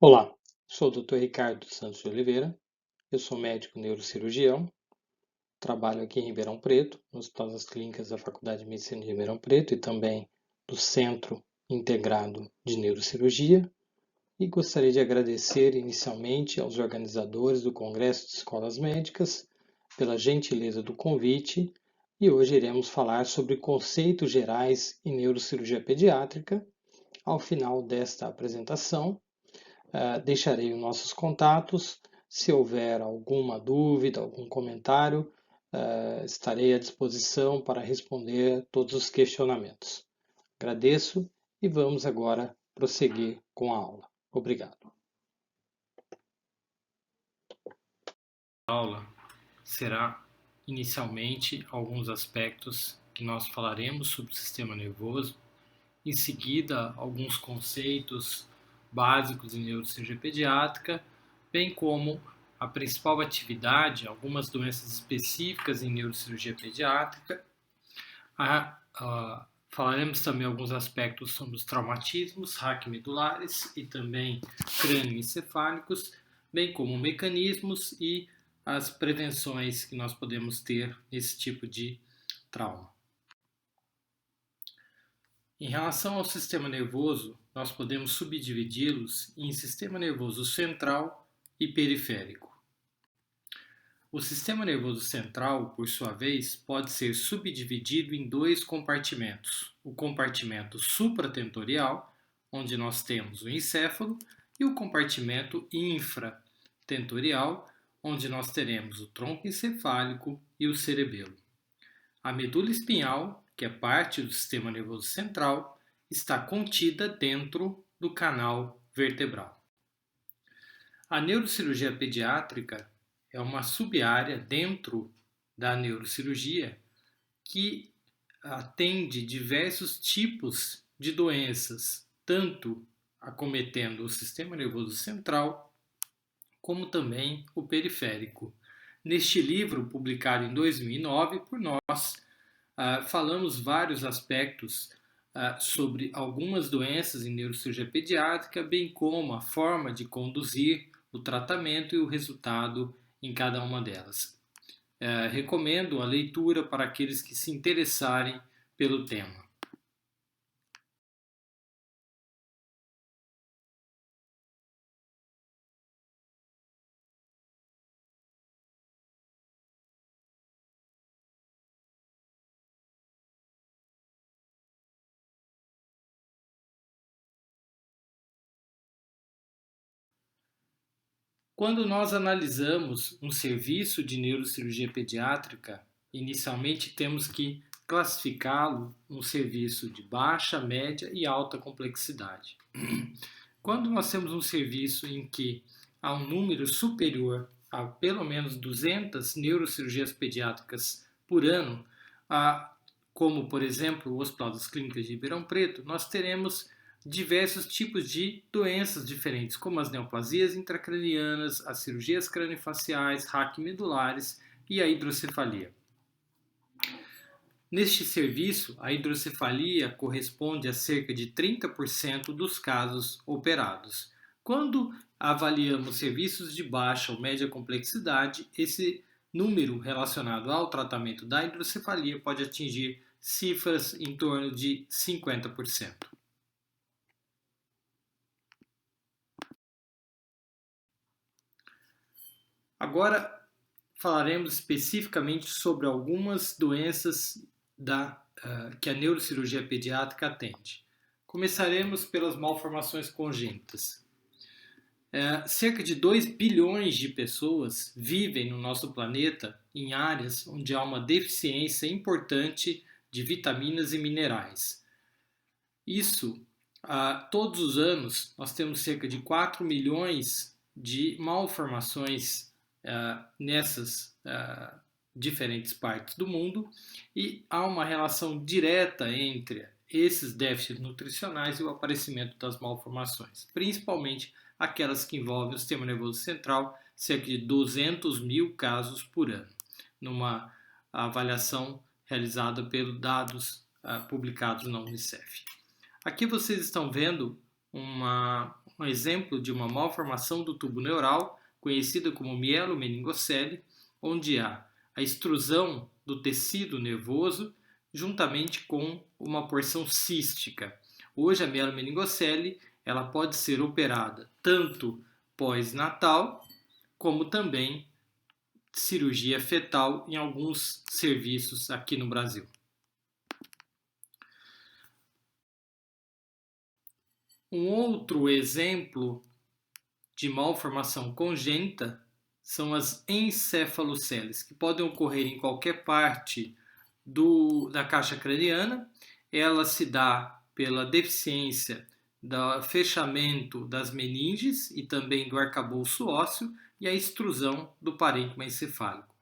Olá, sou o Dr. Ricardo Santos de Oliveira, eu sou médico neurocirurgião, trabalho aqui em Ribeirão Preto, no Hospital das Clínicas da Faculdade de Medicina de Ribeirão Preto e também do Centro Integrado de Neurocirurgia, e gostaria de agradecer inicialmente aos organizadores do Congresso de Escolas Médicas pela gentileza do convite, e hoje iremos falar sobre conceitos gerais em neurocirurgia pediátrica. Ao final desta apresentação, deixarei os nossos contatos. Se houver alguma dúvida, algum comentário, estarei à disposição para responder todos os questionamentos. Agradeço e vamos agora prosseguir com a aula. Obrigado. A aula será inicialmente alguns aspectos que nós falaremos sobre o sistema nervoso, em seguida alguns conceitos básicos em neurocirurgia pediátrica, bem como a principal atividade, algumas doenças específicas em neurocirurgia pediátrica. Falaremos também alguns aspectos sobre os traumatismos raquimedulares e também crânioencefálicos, bem como mecanismos e as prevenções que nós podemos ter nesse tipo de trauma. Em relação ao sistema nervoso, nós podemos subdividi-los em sistema nervoso central e periférico. O sistema nervoso central, por sua vez, pode ser subdividido em dois compartimentos: o compartimento supratentorial, onde nós temos o encéfalo, e o compartimento infratentorial, onde nós teremos o tronco encefálico e o cerebelo. A medula espinhal, que é parte do sistema nervoso central, está contida dentro do canal vertebral. A neurocirurgia pediátrica é uma sub-área dentro da neurocirurgia que atende diversos tipos de doenças, tanto acometendo o sistema nervoso central, como também o periférico. Neste livro, publicado em 2009 por nós, falamos vários aspectos sobre algumas doenças em neurocirurgia pediátrica, bem como a forma de conduzir o tratamento e o resultado em cada uma delas. Recomendo a leitura para aqueles que se interessarem pelo tema. Quando nós analisamos um serviço de neurocirurgia pediátrica, inicialmente temos que classificá-lo um serviço de baixa, média e alta complexidade. Quando nós temos um serviço em que há um número superior a pelo menos 200 neurocirurgias pediátricas por ano, como por exemplo o Hospital das Clínicas de Ribeirão Preto, nós teremos diversos tipos de doenças diferentes, como as neoplasias intracranianas, as cirurgias craniofaciais, raquimedulares e a hidrocefalia. Neste serviço, a hidrocefalia corresponde a cerca de 30% dos casos operados. Quando avaliamos serviços de baixa ou média complexidade, esse número relacionado ao tratamento da hidrocefalia pode atingir cifras em torno de 50%. Agora falaremos especificamente sobre algumas doenças que a neurocirurgia pediátrica atende. Começaremos pelas malformações congênitas. Cerca de 2 bilhões de pessoas vivem no nosso planeta em áreas onde há uma deficiência importante de vitaminas e minerais. Isso, todos os anos, nós temos cerca de 4 milhões de malformações nessas diferentes partes do mundo, e há uma relação direta entre esses déficits nutricionais e o aparecimento das malformações, principalmente aquelas que envolvem o sistema nervoso central, cerca de 200 mil casos por ano, numa avaliação realizada pelos dados publicados na Unicef. Aqui vocês estão vendo uma um exemplo de uma malformação do tubo neural, conhecida como mielomeningocele, onde há a extrusão do tecido nervoso juntamente com uma porção cística. Hoje a mielomeningocele ela pode ser operada tanto pós-natal como também cirurgia fetal em alguns serviços aqui no Brasil. Um outro exemplo de malformação congênita são as encefaloceles, que podem ocorrer em qualquer parte da caixa craniana. Ela se dá pela deficiência do fechamento das meninges e também do arcabouço ósseo e a extrusão do parênquima encefálico.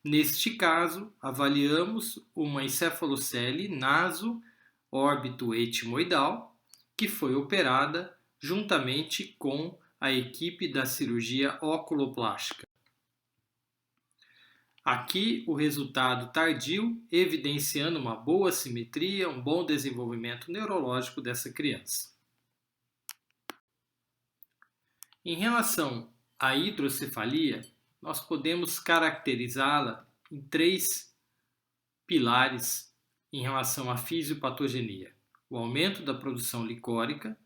Neste caso, avaliamos uma encefalocele naso-órbito-etimoidal, que foi operada juntamente com a equipe da cirurgia oculoplástica. Aqui o resultado tardio, evidenciando uma boa simetria, um bom desenvolvimento neurológico dessa criança. Em relação à hidrocefalia, nós podemos caracterizá-la em 3 pilares em relação à fisiopatogenia. O aumento da produção licórica,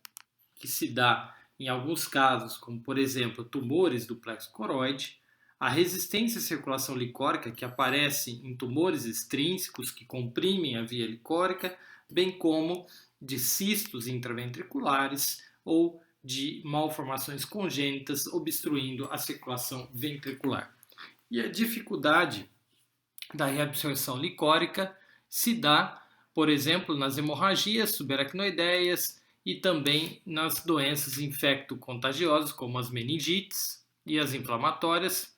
que se dá em alguns casos, como por exemplo tumores do plexo coroide, a resistência à circulação licórica, que aparece em tumores extrínsecos que comprimem a via licórica, bem como de cistos intraventriculares ou de malformações congênitas obstruindo a circulação ventricular. E a dificuldade da reabsorção licórica se dá, por exemplo, nas hemorragias subaracnoideias e também nas doenças infecto-contagiosas, como as meningites e as inflamatórias,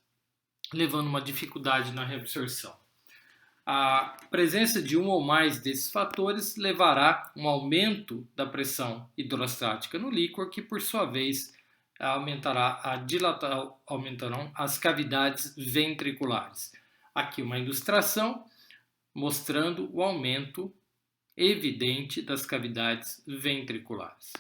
levando uma dificuldade na reabsorção. A presença de um ou mais desses fatores levará a um aumento da pressão hidrostática no líquor, que por sua vez aumentarão as cavidades ventriculares. Aqui uma ilustração mostrando o aumento evidente das cavidades ventriculares.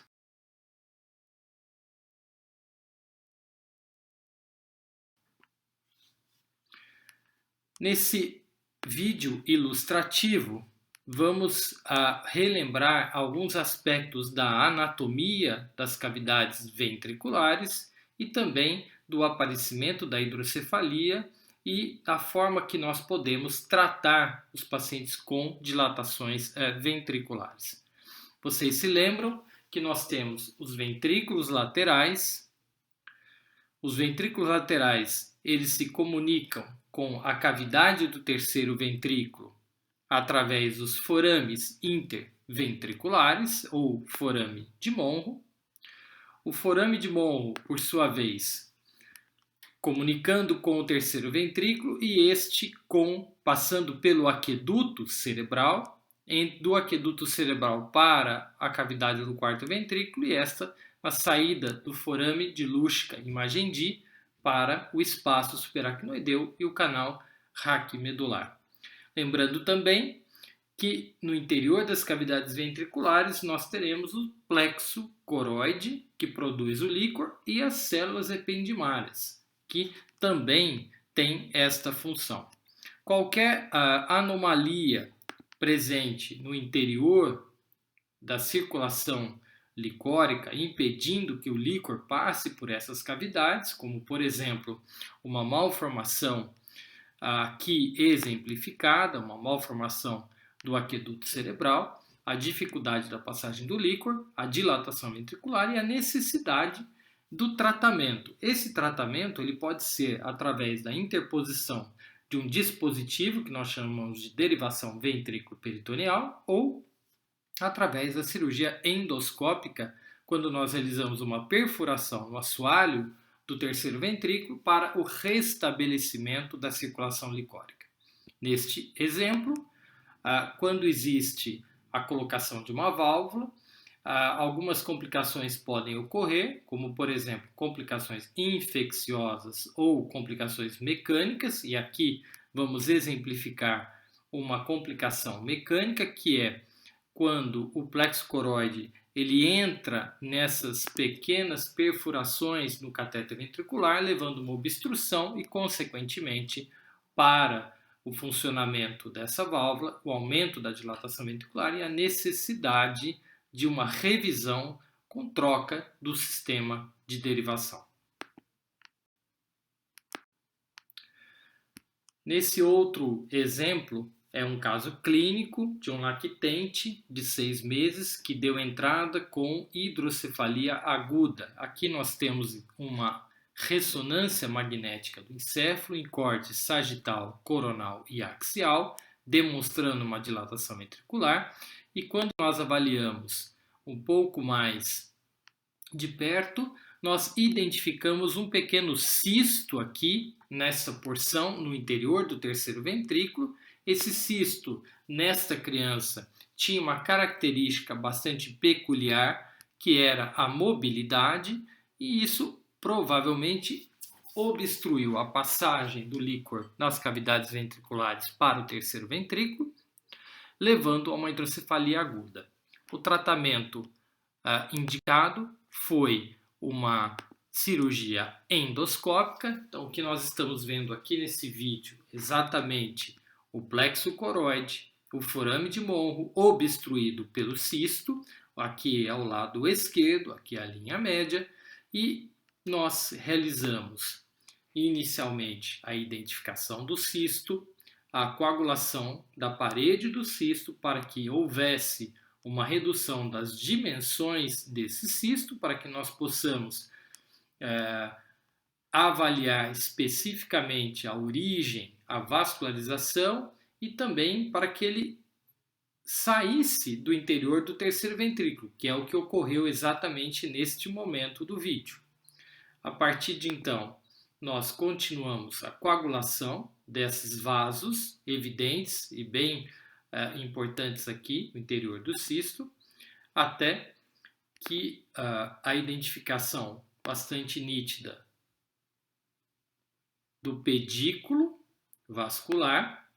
Nesse vídeo ilustrativo, vamos relembrar alguns aspectos da anatomia das cavidades ventriculares e também do aparecimento da hidrocefalia e a forma que nós podemos tratar os pacientes com dilatações ventriculares. Vocês se lembram que nós temos os ventrículos laterais. Os ventrículos laterais, eles se comunicam com a cavidade do terceiro ventrículo através dos forames interventriculares, ou forame de Monro. O forame de Monro, por sua vez, comunicando com o terceiro ventrículo e este passando pelo aqueduto cerebral, do aqueduto cerebral para a cavidade do quarto ventrículo e esta a saída do forame de Luschka e Magendie para o espaço subaracnoideu e o canal raquimedular. Lembrando também que no interior das cavidades ventriculares nós teremos o plexo coroide, que produz o líquor, e as células ependimárias, que também tem esta função. Qualquer anomalia presente no interior da circulação licórica, impedindo que o líquor passe por essas cavidades, como por exemplo uma malformação aqui exemplificada, uma malformação do aqueduto cerebral, a dificuldade da passagem do líquor, a dilatação ventricular e a necessidade do tratamento. Esse tratamento ele pode ser através da interposição de um dispositivo que nós chamamos de derivação ventrículo-peritoneal ou através da cirurgia endoscópica, quando nós realizamos uma perfuração no assoalho do terceiro ventrículo para o restabelecimento da circulação licórica. Neste exemplo, quando existe a colocação de uma válvula, algumas complicações podem ocorrer, como por exemplo complicações infecciosas ou complicações mecânicas, e aqui vamos exemplificar uma complicação mecânica que é quando o plexo coroide ele entra nessas pequenas perfurações no catéter ventricular, levando uma obstrução e, consequentemente, para o funcionamento dessa válvula, o aumento da dilatação ventricular e a necessidade de uma revisão com troca do sistema de derivação. Nesse outro exemplo, é um caso clínico de um lactente de 6 meses que deu entrada com hidrocefalia aguda. Aqui nós temos uma ressonância magnética do encéfalo em corte sagital, coronal e axial, demonstrando uma dilatação ventricular. E quando nós avaliamos um pouco mais de perto, nós identificamos um pequeno cisto aqui nessa porção no interior do terceiro ventrículo. Esse cisto, nesta criança, tinha uma característica bastante peculiar, que era a mobilidade, e isso provavelmente obstruiu a passagem do líquor nas cavidades ventriculares para o terceiro ventrículo, levando a uma hidrocefalia aguda. O tratamento indicado foi uma cirurgia endoscópica. Então, o que nós estamos vendo aqui nesse vídeo, exatamente o plexo coroide, o forame de Monro obstruído pelo cisto, aqui é o lado esquerdo, aqui é a linha média, e nós realizamos inicialmente a identificação do cisto, a coagulação da parede do cisto para que houvesse uma redução das dimensões desse cisto, para que nós possamos avaliar especificamente a origem, a vascularização e também para que ele saísse do interior do terceiro ventrículo, que é o que ocorreu exatamente neste momento do vídeo. A partir de então, nós continuamos a coagulação desses vasos evidentes e bem importantes aqui no interior do cisto, até que a identificação bastante nítida do pedículo vascular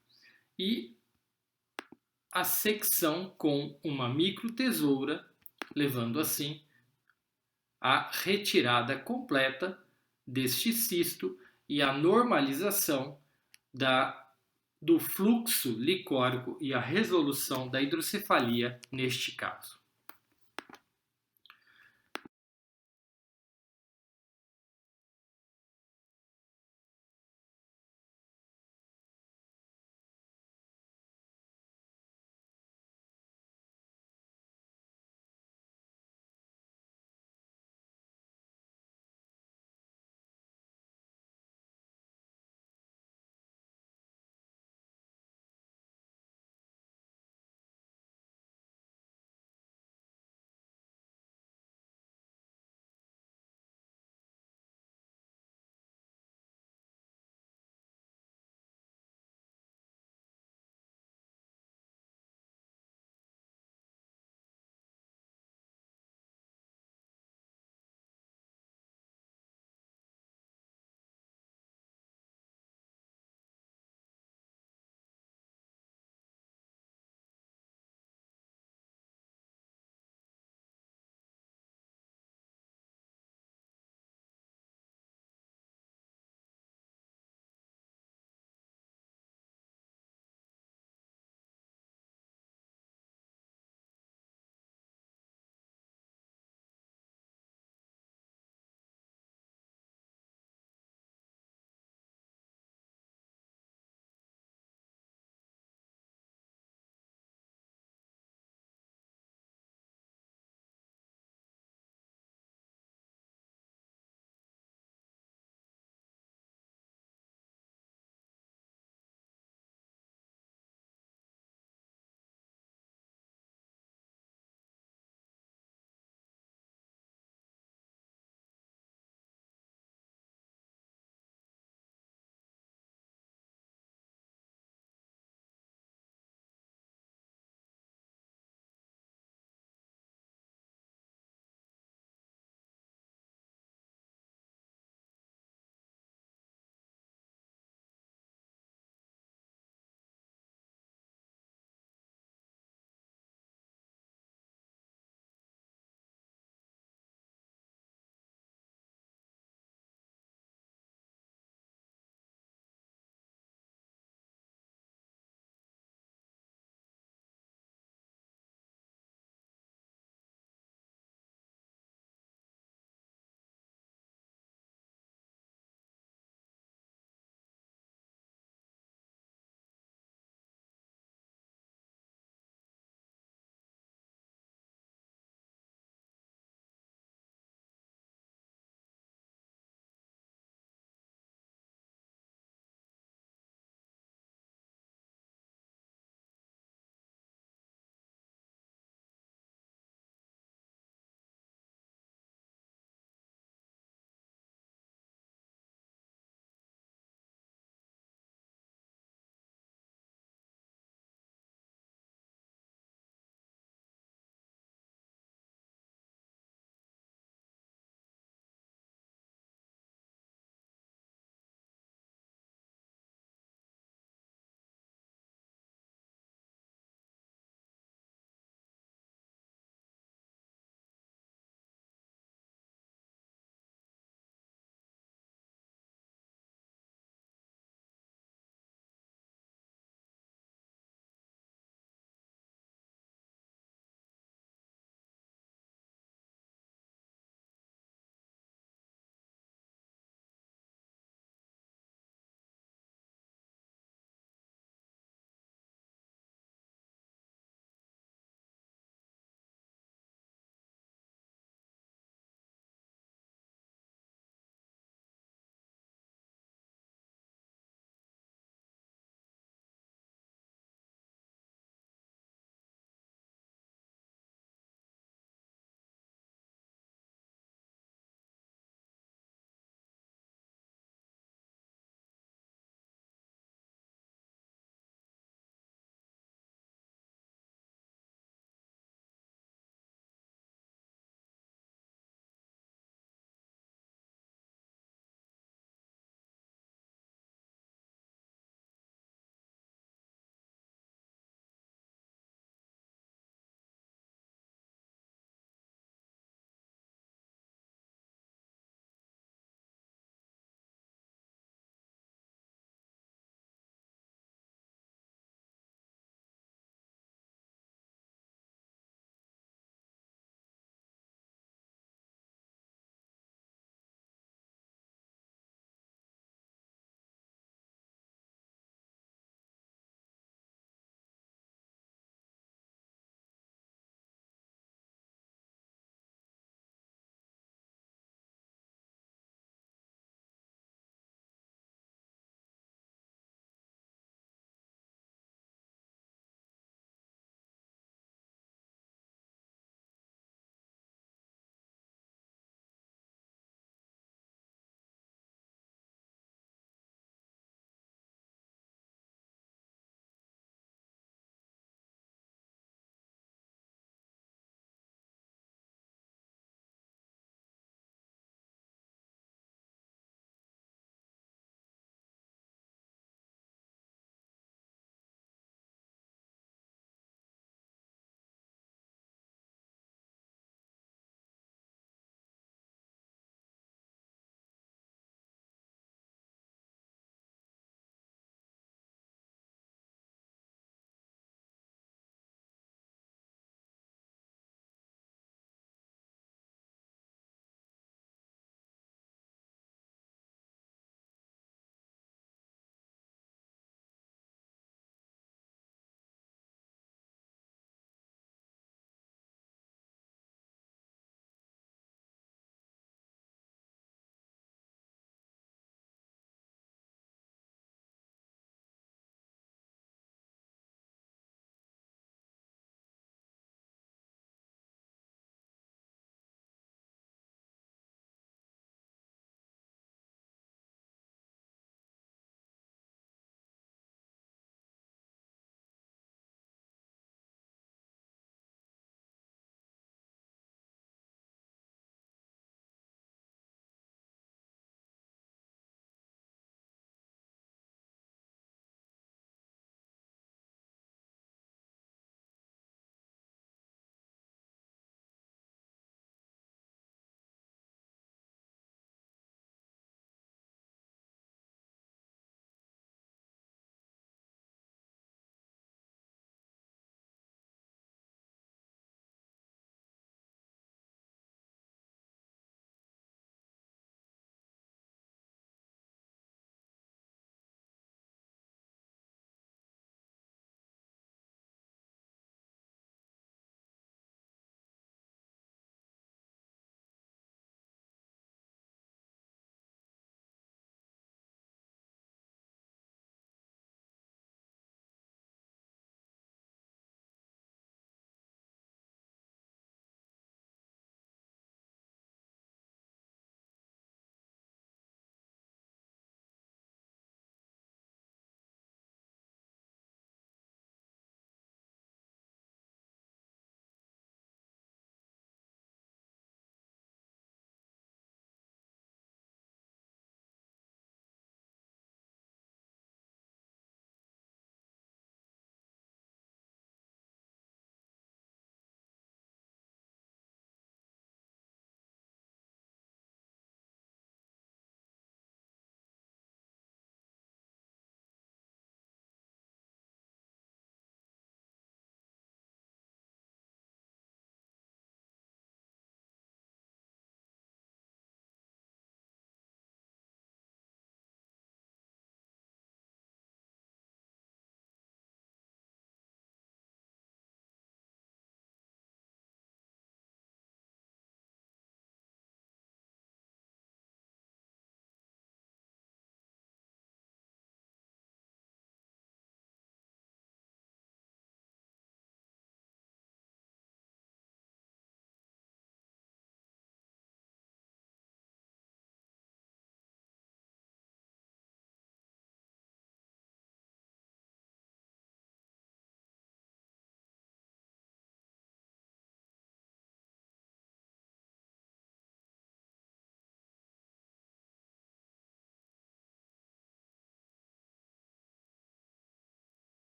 e a secção com uma microtesoura, levando assim a retirada completa deste cisto e a normalização do fluxo licórico e a resolução da hidrocefalia neste caso.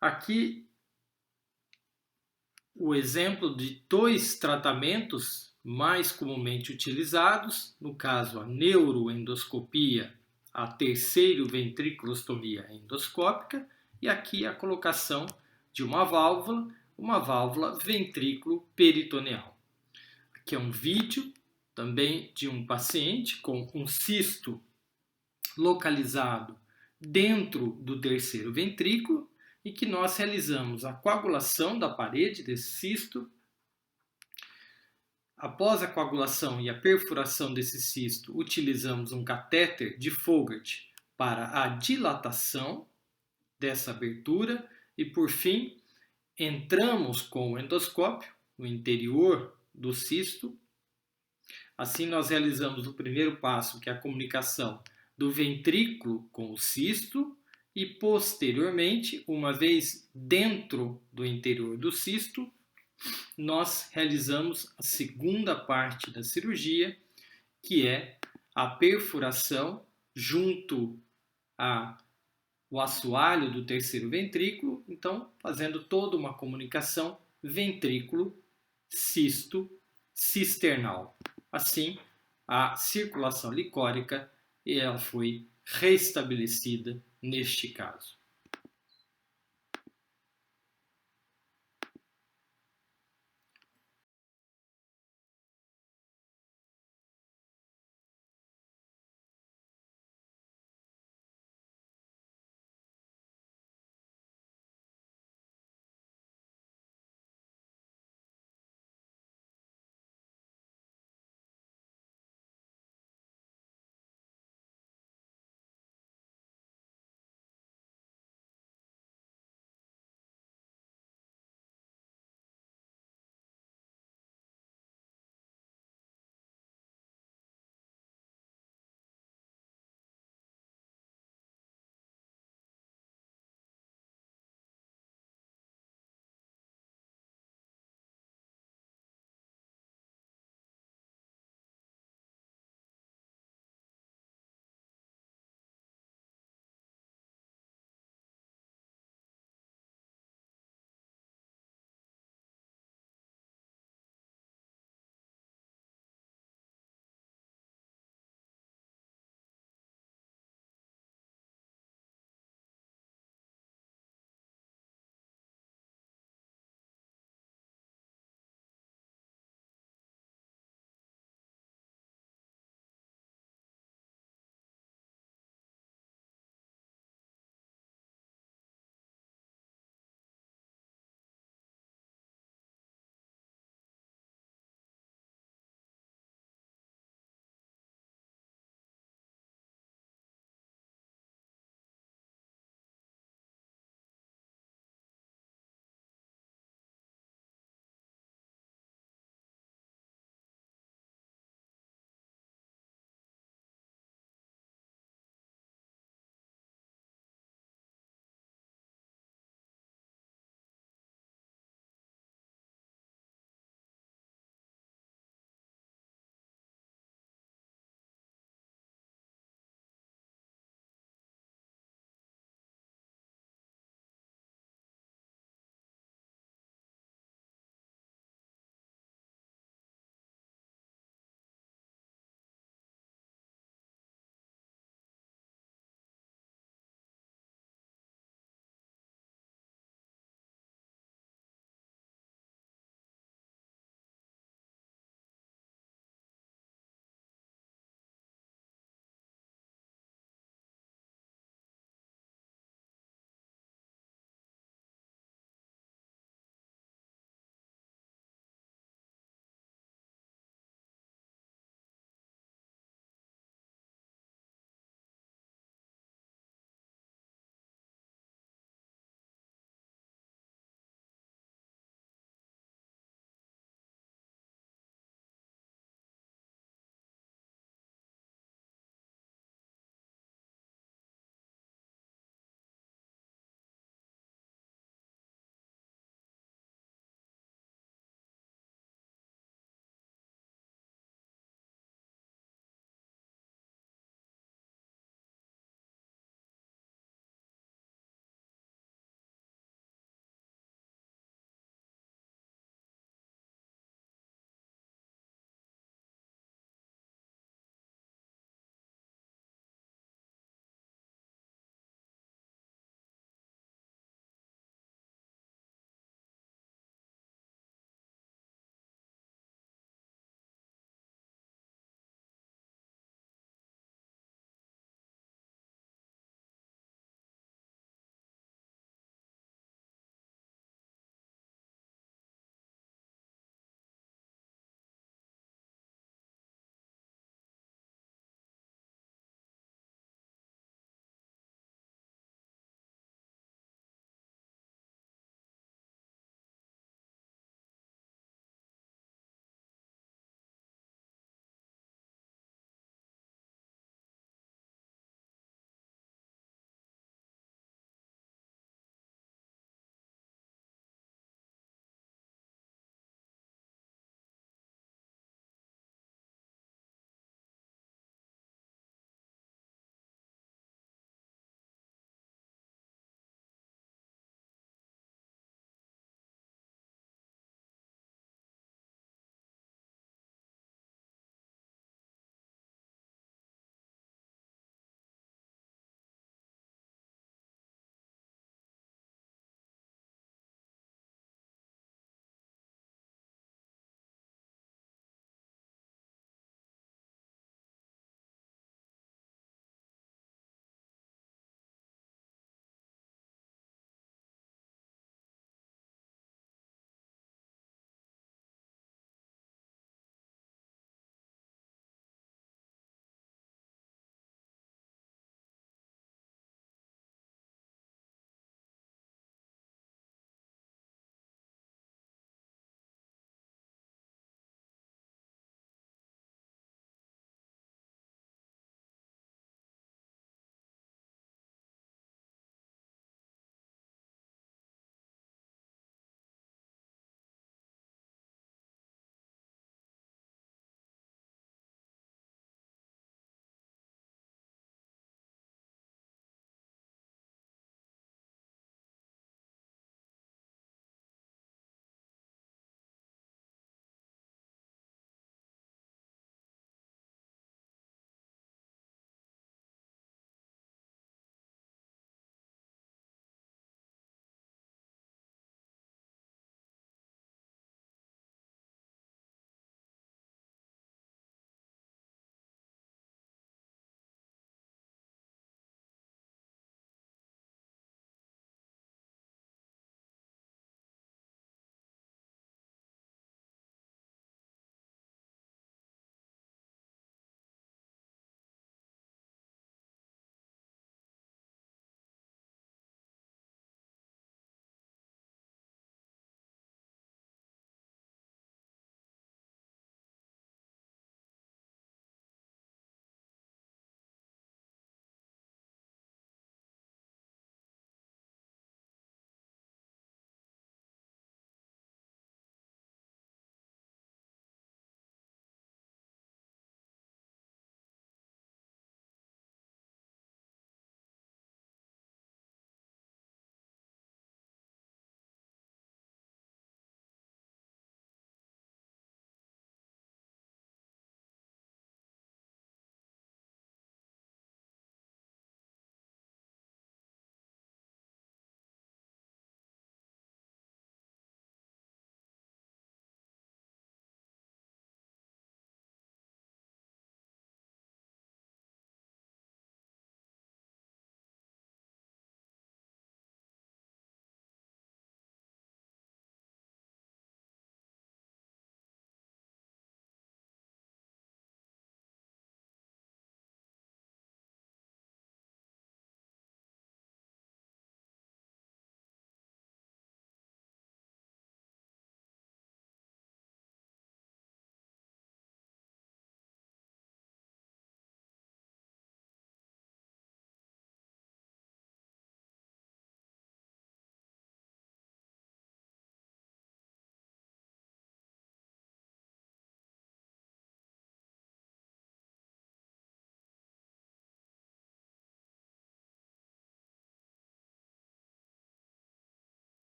Aqui o exemplo de dois tratamentos mais comumente utilizados, no caso a neuroendoscopia, a terceiro-ventriculostomia endoscópica, e aqui a colocação de uma válvula ventrículo-peritoneal. Aqui é um vídeo também de um paciente com um cisto localizado dentro do terceiro ventrículo e que nós realizamos a coagulação da parede desse cisto. Após a coagulação e a perfuração desse cisto, utilizamos um catéter de Fogarty para a dilatação dessa abertura e, por fim, entramos com o endoscópio no interior do cisto. Assim, nós realizamos o primeiro passo, que é a comunicação do ventrículo com o cisto, e posteriormente, uma vez dentro do interior do cisto, nós realizamos a segunda parte da cirurgia, que é a perfuração junto ao assoalho do terceiro ventrículo, então fazendo toda uma comunicação ventrículo-cisto-cisternal. Assim, a circulação licórica ela foi restabelecida neste caso.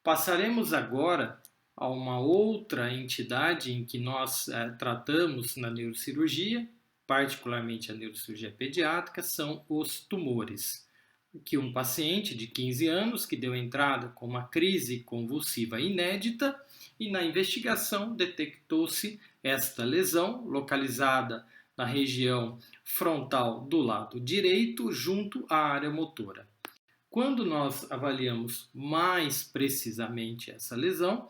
Passaremos agora a uma outra entidade em que nós tratamos na neurocirurgia, particularmente a neurocirurgia pediátrica, são os tumores. Que um paciente de 15 anos que deu entrada com uma crise convulsiva inédita e na investigação detectou-se esta lesão localizada na região frontal do lado direito junto à área motora. Quando nós avaliamos mais precisamente essa lesão,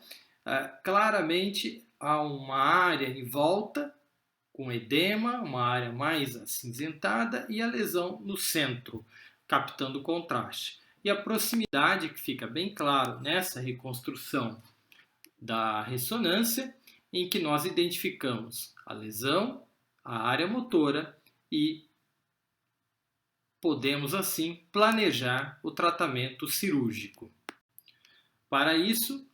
claramente há uma área em volta com edema, uma área mais acinzentada e a lesão no centro, captando contraste. E a proximidade, que fica bem claro nessa reconstrução da ressonância, em que nós identificamos a lesão, a área motora e podemos assim planejar o tratamento cirúrgico. Para isso,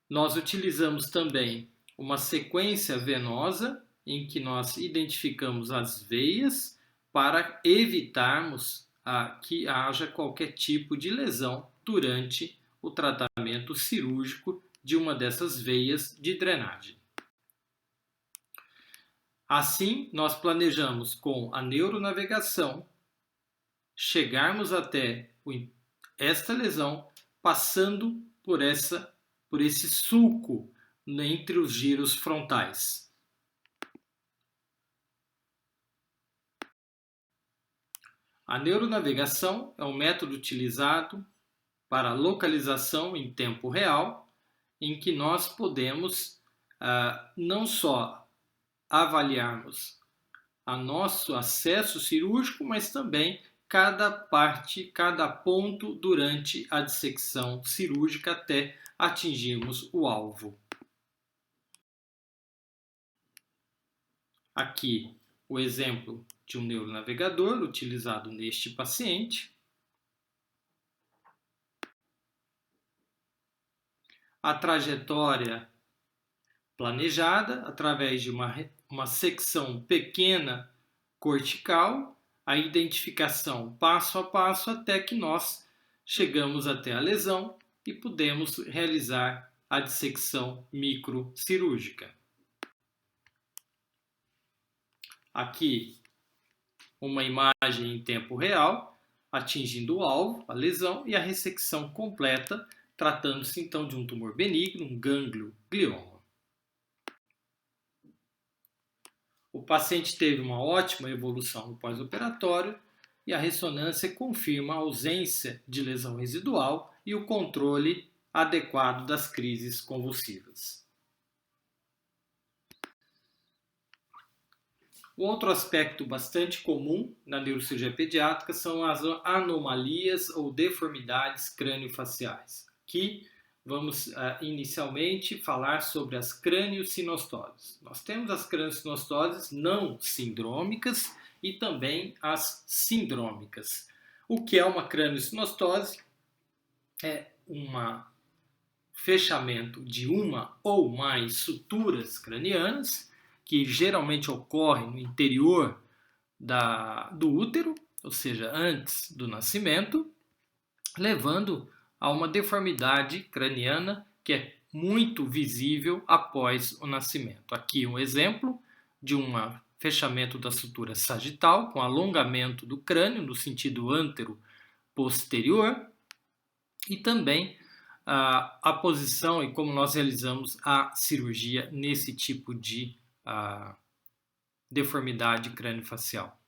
nós utilizamos também uma sequência venosa em que nós identificamos as veias para evitarmos que haja qualquer tipo de lesão durante o tratamento cirúrgico de uma dessas veias de drenagem. Assim, nós planejamos com a neuronavegação chegarmos até esta lesão passando por esse sulco entre os giros frontais. A neuronavegação é um método utilizado para localização em tempo real, em que nós podemos não só avaliarmos o nosso acesso cirúrgico, mas também cada parte, cada ponto durante a dissecção cirúrgica até atingirmos o alvo. Aqui o exemplo de um neuronavegador utilizado neste paciente. A trajetória planejada através de uma secção pequena cortical, a identificação passo a passo até que nós chegamos até a lesão e podemos realizar a dissecção microcirúrgica. Aqui uma imagem em tempo real, atingindo o alvo, a lesão e a ressecção completa, tratando-se então de um tumor benigno, um gânglio-glioma. O paciente teve uma ótima evolução no pós-operatório e a ressonância confirma a ausência de lesão residual e o controle adequado das crises convulsivas. Um outro aspecto bastante comum na neurocirurgia pediátrica são as anomalias ou deformidades crâniofaciais. Aqui vamos inicialmente falar sobre as craniosinostoses. Nós temos as craniosinostoses não sindrômicas e também as sindrômicas. O que é uma craniosinostose? É um fechamento de uma ou mais suturas cranianas, que geralmente ocorre no interior do útero, ou seja, antes do nascimento, levando a uma deformidade craniana que é muito visível após o nascimento. Aqui um exemplo de um fechamento da sutura sagital com alongamento do crânio no sentido antero-posterior e também a posição e como nós realizamos a cirurgia nesse tipo de deformidade crâniofacial.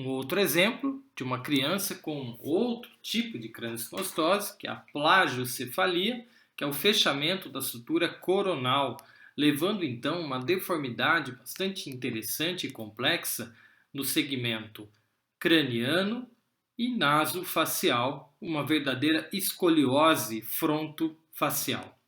Um outro exemplo de uma criança com outro tipo de craniosinostose, que é a plagiocefalia, que é o fechamento da sutura coronal, levando então uma deformidade bastante interessante e complexa no segmento craniano e nasofacial, uma verdadeira escoliose frontofacial.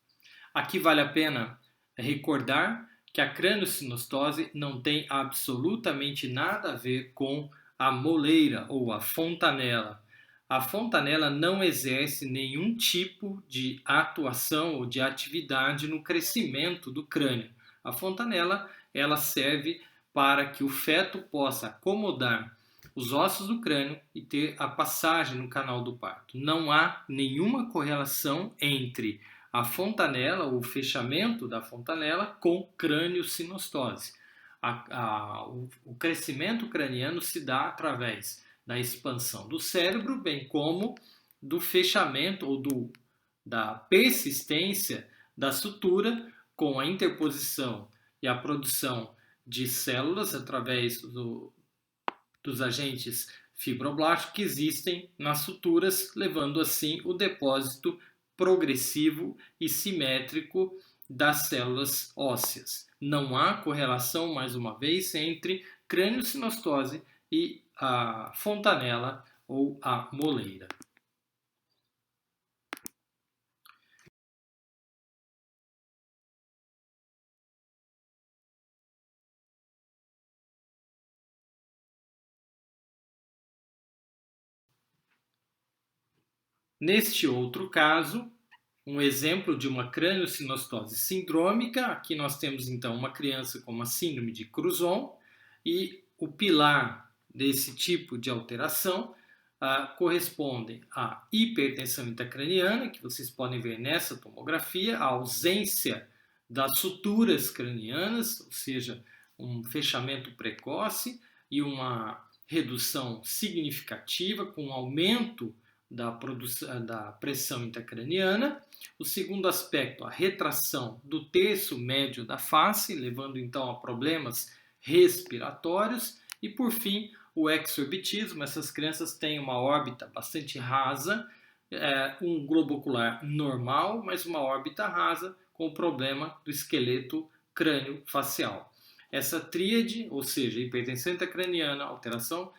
Aqui vale a pena recordar que a crâniosinostose não tem absolutamente nada a ver com a moleira ou a fontanela. A fontanela não exerce nenhum tipo de atuação ou de atividade no crescimento do crânio. A fontanela, ela serve para que o feto possa acomodar os ossos do crânio e ter a passagem no canal do parto. Não há nenhuma correlação entre a fontanela, o fechamento da fontanela, com crâniosinostose. O crescimento craniano se dá através da expansão do cérebro, bem como do fechamento ou da persistência da sutura com a interposição e a produção de células através dos agentes fibroblásticos que existem nas suturas, levando assim o depósito progressivo e simétrico das células ósseas. Não há correlação, mais uma vez, entre crâniosinostose e a fontanela ou a moleira. Neste outro caso, um exemplo de uma crâniosinostose sindrômica, aqui nós temos então uma criança com uma síndrome de Cruzon e o pilar desse tipo de alteração corresponde à hipertensão intracraniana, que vocês podem ver nessa tomografia, a ausência das suturas cranianas, ou seja, um fechamento precoce e uma redução significativa com um aumento da pressão intracraniana. O segundo aspecto, a retração do terço médio da face, levando então a problemas respiratórios. E por fim, o exorbitismo. Essas crianças têm uma órbita bastante rasa, um globo ocular normal, mas uma órbita rasa com o problema do esqueleto crânio-facial. Essa tríade, ou seja, hipertensão intracraniana, alteração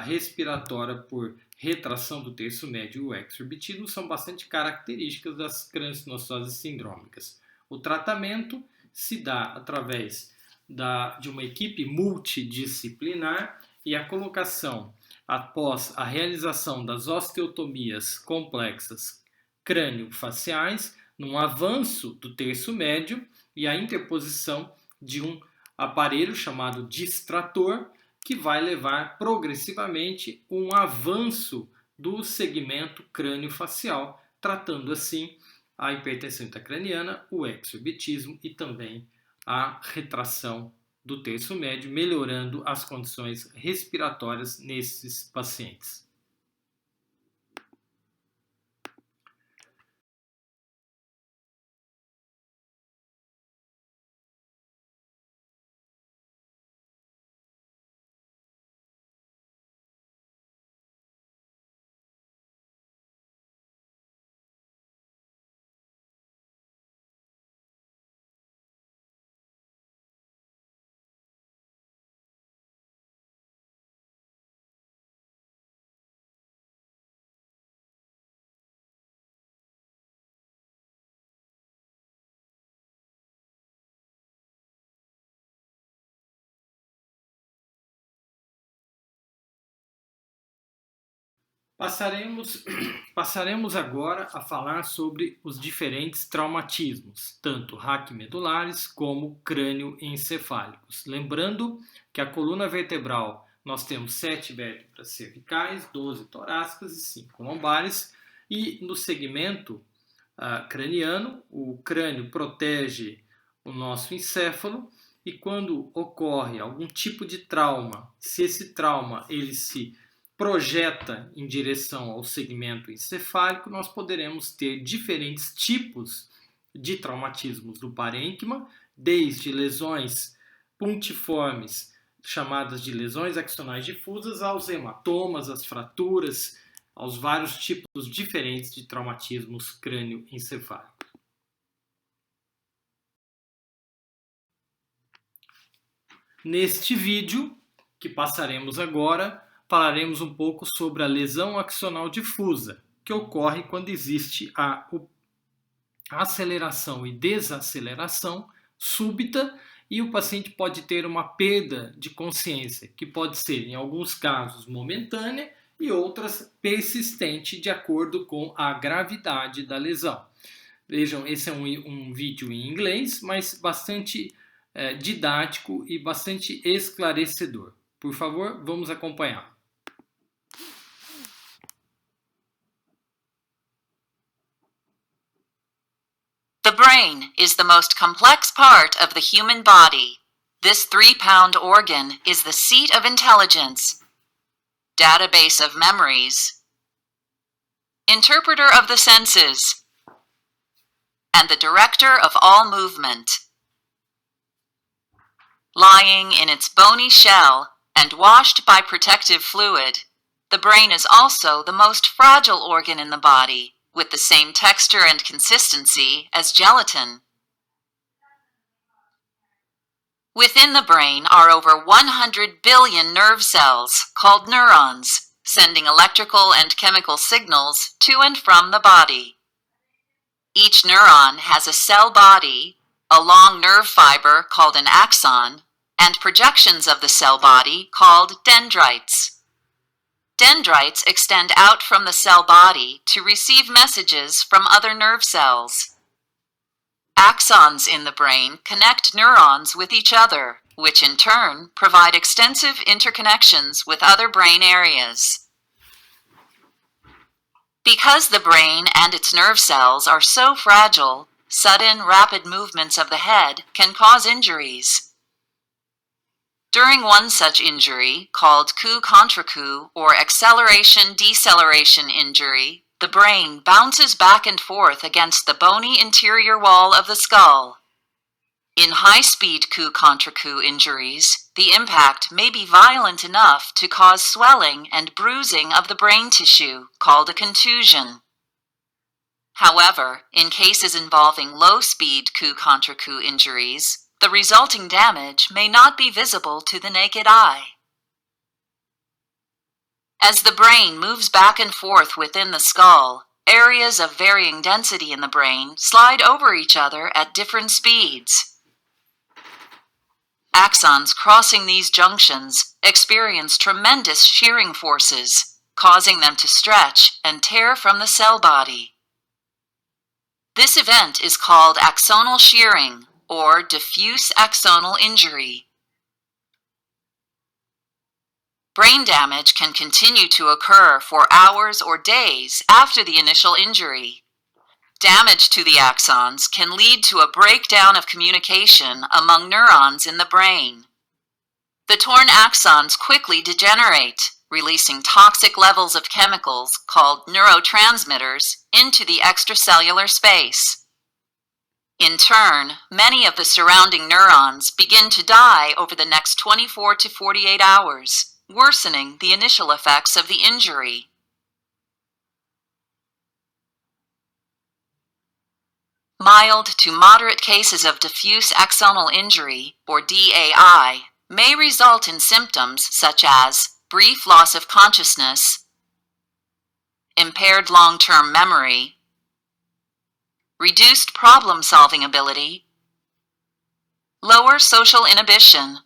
respiratória por retração do terço médio e o exorbitismo são bastante características das crâniosinostoses sindrômicas. O tratamento se dá através de uma equipe multidisciplinar e a colocação, após a realização das osteotomias complexas crânio-faciais, num avanço do terço médio e a interposição de um aparelho chamado distrator, que vai levar progressivamente um avanço do segmento crânio-facial, tratando assim a hipertensão intracraniana, o exorbitismo e também a retração do terço médio, melhorando as condições respiratórias nesses pacientes. Passaremos agora a falar sobre os diferentes traumatismos, tanto raquimedulares como crânioencefálicos. Lembrando que a coluna vertebral nós temos 7 vértebras cervicais, 12 torácicas e 5 lombares, e no segmento craniano, o crânio protege o nosso encéfalo, e quando ocorre algum tipo de trauma, se esse trauma ele se projeta em direção ao segmento encefálico, nós poderemos ter diferentes tipos de traumatismos do parênquima, desde lesões puntiformes, chamadas de lesões axonais difusas, aos hematomas, às fraturas, aos vários tipos diferentes de traumatismos crânioencefálicos. Neste vídeo, que passaremos agora, falaremos um pouco sobre a lesão axonal difusa, que ocorre quando existe a aceleração e desaceleração súbita e o paciente pode ter uma perda de consciência, que pode ser, em alguns casos, momentânea e outras persistente, de acordo com a gravidade da lesão. Vejam, esse é um vídeo em inglês, mas bastante didático e bastante esclarecedor. Por favor, vamos acompanhar. The brain is the most complex part of the human body. This 3-pound organ is the seat of intelligence, database of memories, interpreter of the senses, and the director of all movement. Lying in its bony shell and washed by protective fluid, the brain is also the most fragile organ in the body, with the same texture and consistency as gelatin. Within the brain are over 100 billion nerve cells, called neurons, sending electrical and chemical signals to and from the body. Each neuron has a cell body, a long nerve fiber called an axon, and projections of the cell body called dendrites. Dendrites extend out from the cell body to receive messages from other nerve cells. Axons in the brain connect neurons with each other, which in turn provide extensive interconnections with other brain areas. Because the brain and its nerve cells are so fragile, sudden, rapid movements of the head can cause injuries. During one such injury, called coup contre coup or acceleration-deceleration injury, the brain bounces back and forth against the bony interior wall of the skull. In high-speed coup contre coup injuries, the impact may be violent enough to cause swelling and bruising of the brain tissue, called a contusion. However, in cases involving low-speed coup contre coup injuries, the resulting damage may not be visible to the naked eye. As the brain moves back and forth within the skull, areas of varying density in the brain slide over each other at different speeds. Axons crossing these junctions experience tremendous shearing forces, causing them to stretch and tear from the cell body. This event is called axonal shearing, or diffuse axonal injury. Brain damage can continue to occur for hours or days after the initial injury. Damage to the axons can lead to a breakdown of communication among neurons in the brain. The torn axons quickly degenerate, releasing toxic levels of chemicals called neurotransmitters into the extracellular space. In turn, many of the surrounding neurons begin to die over the next 24 to 48 hours, worsening the initial effects of the injury. Mild to moderate cases of diffuse axonal injury, or DAI, may result in symptoms such as brief loss of consciousness, impaired long-term memory, reduced problem-solving ability, lower social inhibition,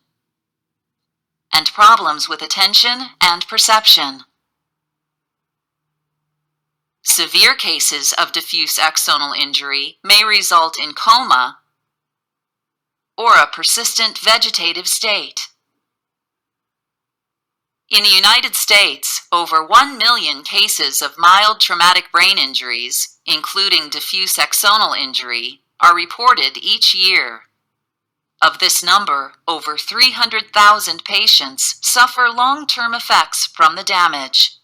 and problems with attention and perception. Severe cases of diffuse axonal injury may result in coma or a persistent vegetative state. In the United States, over 1 million cases of mild traumatic brain injuries, including diffuse axonal injury, are reported each year. Of this number, over 300,000 patients suffer long-term effects from the damage.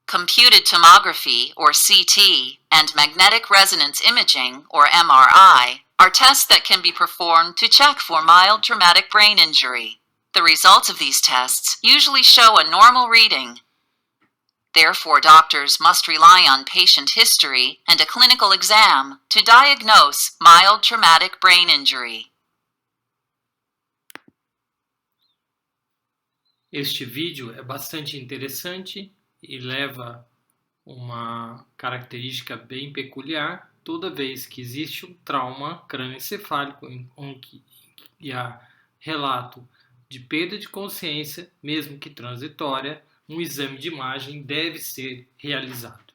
Computed tomography, or CT, and magnetic resonance imaging, or MRI, are tests that can be performed to check for mild traumatic brain injury. The results of these tests usually show a normal reading. Therefore, doctors must rely on patient history and a clinical exam to diagnose mild traumatic brain injury. Este vídeo é bastante interessante e leva uma característica bem peculiar toda vez que existe um trauma crânioencefálico em que há relato de perda de consciência, mesmo que transitória, um exame de imagem deve ser realizado.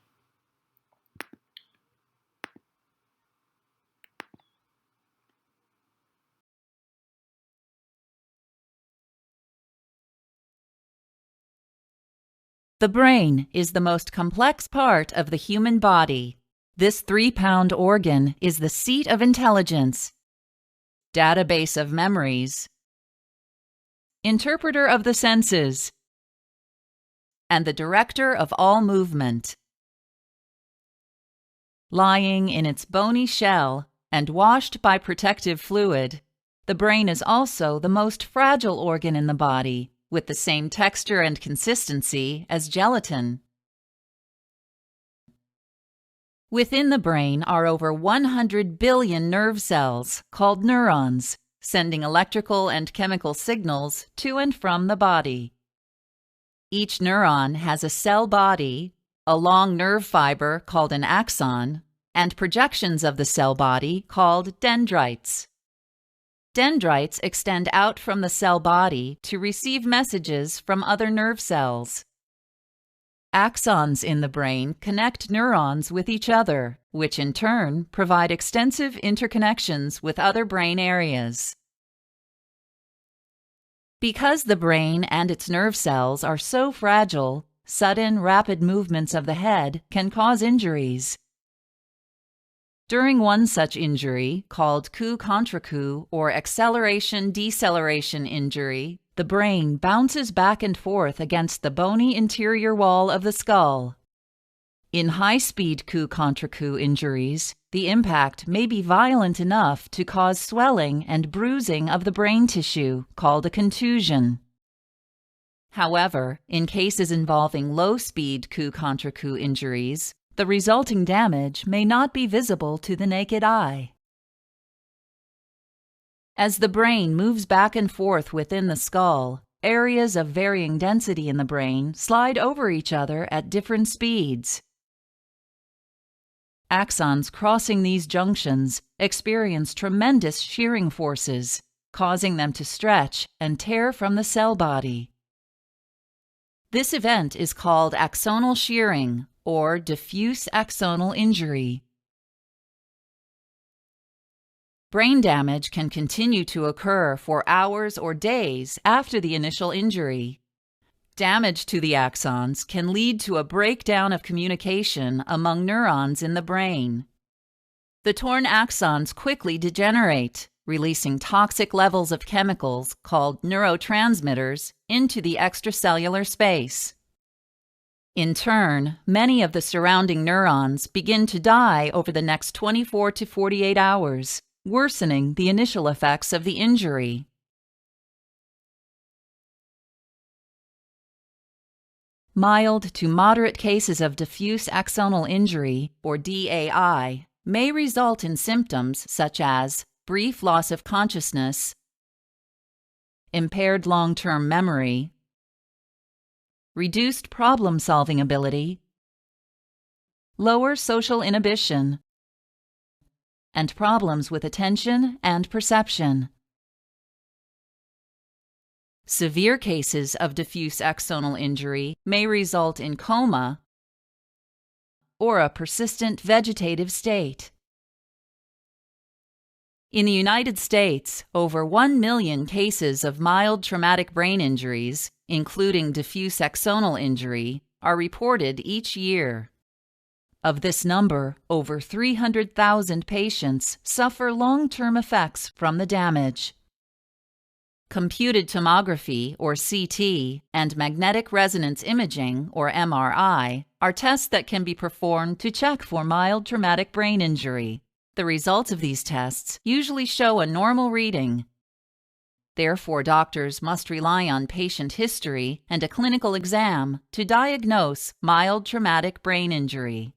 The brain is the most complex part of the human body. This 3-pound organ is the seat of intelligence, database of memories, interpreter of the senses, and the director of all movement. Lying in its bony shell and washed by protective fluid, the brain is also the most fragile organ in the body, with the same texture and consistency as gelatin. Within the brain are over 100 billion nerve cells, called neurons, sending electrical and chemical signals to and from the body. Each neuron has a cell body, a long nerve fiber called an axon, and projections of the cell body called dendrites. Dendrites extend out from the cell body to receive messages from other nerve cells. Axons in the brain connect neurons with each other, which in turn provide extensive interconnections with other brain areas. Because the brain and its nerve cells are so fragile, sudden, rapid movements of the head can cause injuries. During one such injury, called coup contre coup or acceleration-deceleration injury, the brain bounces back and forth against the bony interior wall of the skull. In high-speed coup contre coup injuries, the impact may be violent enough to cause swelling and bruising of the brain tissue, called a contusion. However, in cases involving low-speed coup contre coup injuries, the resulting damage may not be visible to the naked eye. As the brain moves back and forth within the skull, areas of varying density in the brain slide over each other at different speeds. Axons crossing these junctions experience tremendous shearing forces, causing them to stretch and tear from the cell body. This event is called axonal shearing, or diffuse axonal injury. Brain damage can continue to occur for hours or days after the initial injury. Damage to the axons can lead to a breakdown of communication among neurons in the brain. The torn axons quickly degenerate, releasing toxic levels of chemicals called neurotransmitters into the extracellular space. In turn, many of the surrounding neurons begin to die over the next 24 to 48 hours, worsening the initial effects of the injury. Mild to moderate cases of diffuse axonal injury, or DAI, may result in symptoms such as brief loss of consciousness, impaired long-term memory, reduced problem-solving ability, lower social inhibition, and problems with attention and perception. Severe cases of diffuse axonal injury may result in coma or a persistent vegetative state. In the United States, over 1 million cases of mild traumatic brain injuries, including diffuse axonal injury, are reported each year. Of this number, over 300,000 patients suffer long-term effects from the damage. Computed tomography, or CT, and magnetic resonance imaging, or MRI, are tests that can be performed to check for mild traumatic brain injury. The results of these tests usually show a normal reading. Therefore, doctors must rely on patient history and a clinical exam to diagnose mild traumatic brain injury.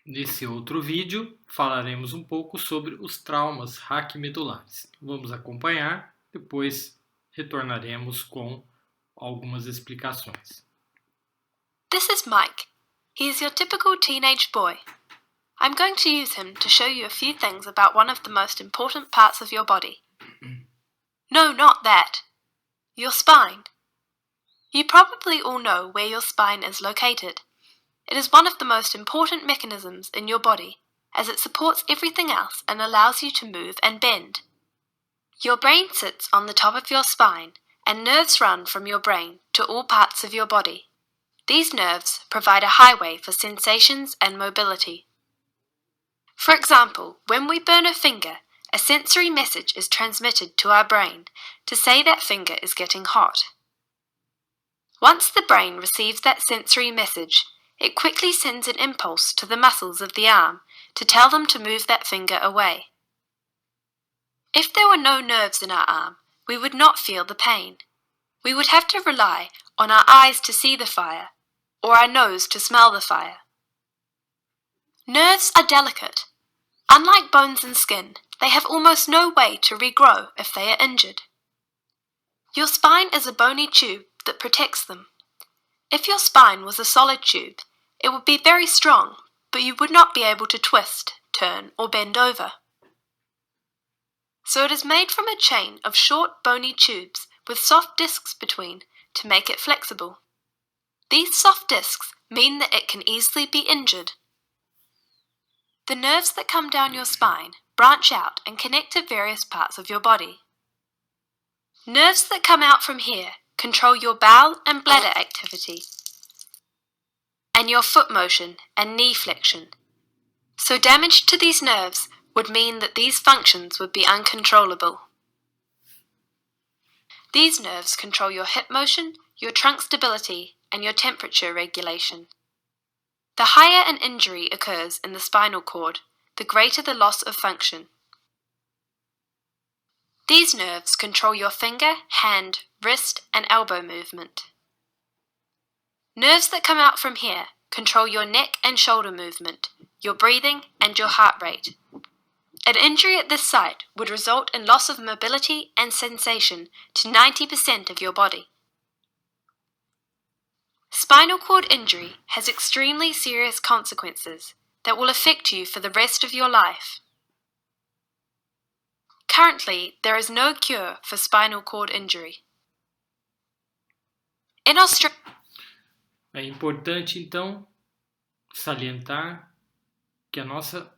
Nesse outro vídeo, falaremos um pouco sobre os traumas raquimedulares. Vamos acompanhar, depois retornaremos com algumas explicações. This is Mike. He is your typical teenage boy. I'm going to use him to show you a few things about one of the most important parts of your body. No, not that. Your spine. You probably all know where your spine is located. It is one of the most important mechanisms in your body, as it supports everything else and allows you to move and bend. Your brain sits on the top of your spine, and nerves run from your brain to all parts of your body. These nerves provide a highway for sensations and mobility. For example, when we burn a finger, a sensory message is transmitted to our brain to say that finger is getting hot. Once the brain receives that sensory message, it quickly sends an impulse to the muscles of the arm to tell them to move that finger away. If there were no nerves in our arm, we would not feel the pain. We would have to rely on our eyes to see the fire, or our nose to smell the fire. Nerves are delicate. Unlike bones and skin, they have almost no way to regrow if they are injured. Your spine is a bony tube that protects them. If your spine was a solid tube, it would be very strong, but you would not be able to twist, turn, or bend over. So it is made from a chain of short bony tubes with soft discs between to make it flexible. These soft discs mean that it can easily be injured. The nerves that come down your spine branch out and connect to various parts of your body. Nerves that come out from here control your bowel and bladder activity, and your foot motion and knee flexion. So damage to these nerves would mean that these functions would be uncontrollable. These nerves control your hip motion, your trunk stability, and your temperature regulation. The higher an injury occurs in the spinal cord, the greater the loss of function. These nerves control your finger, hand, wrist, and elbow movement. Nerves that come out from here control your neck and shoulder movement, your breathing, and your heart rate. An injury at this site would result in loss of mobility and sensation to 90% of your body. Spinal cord injury has extremely serious consequences that will affect you for the rest of your life. Currently, there is no cure for spinal cord injury. In Australia, É importante, então, salientar que a nossa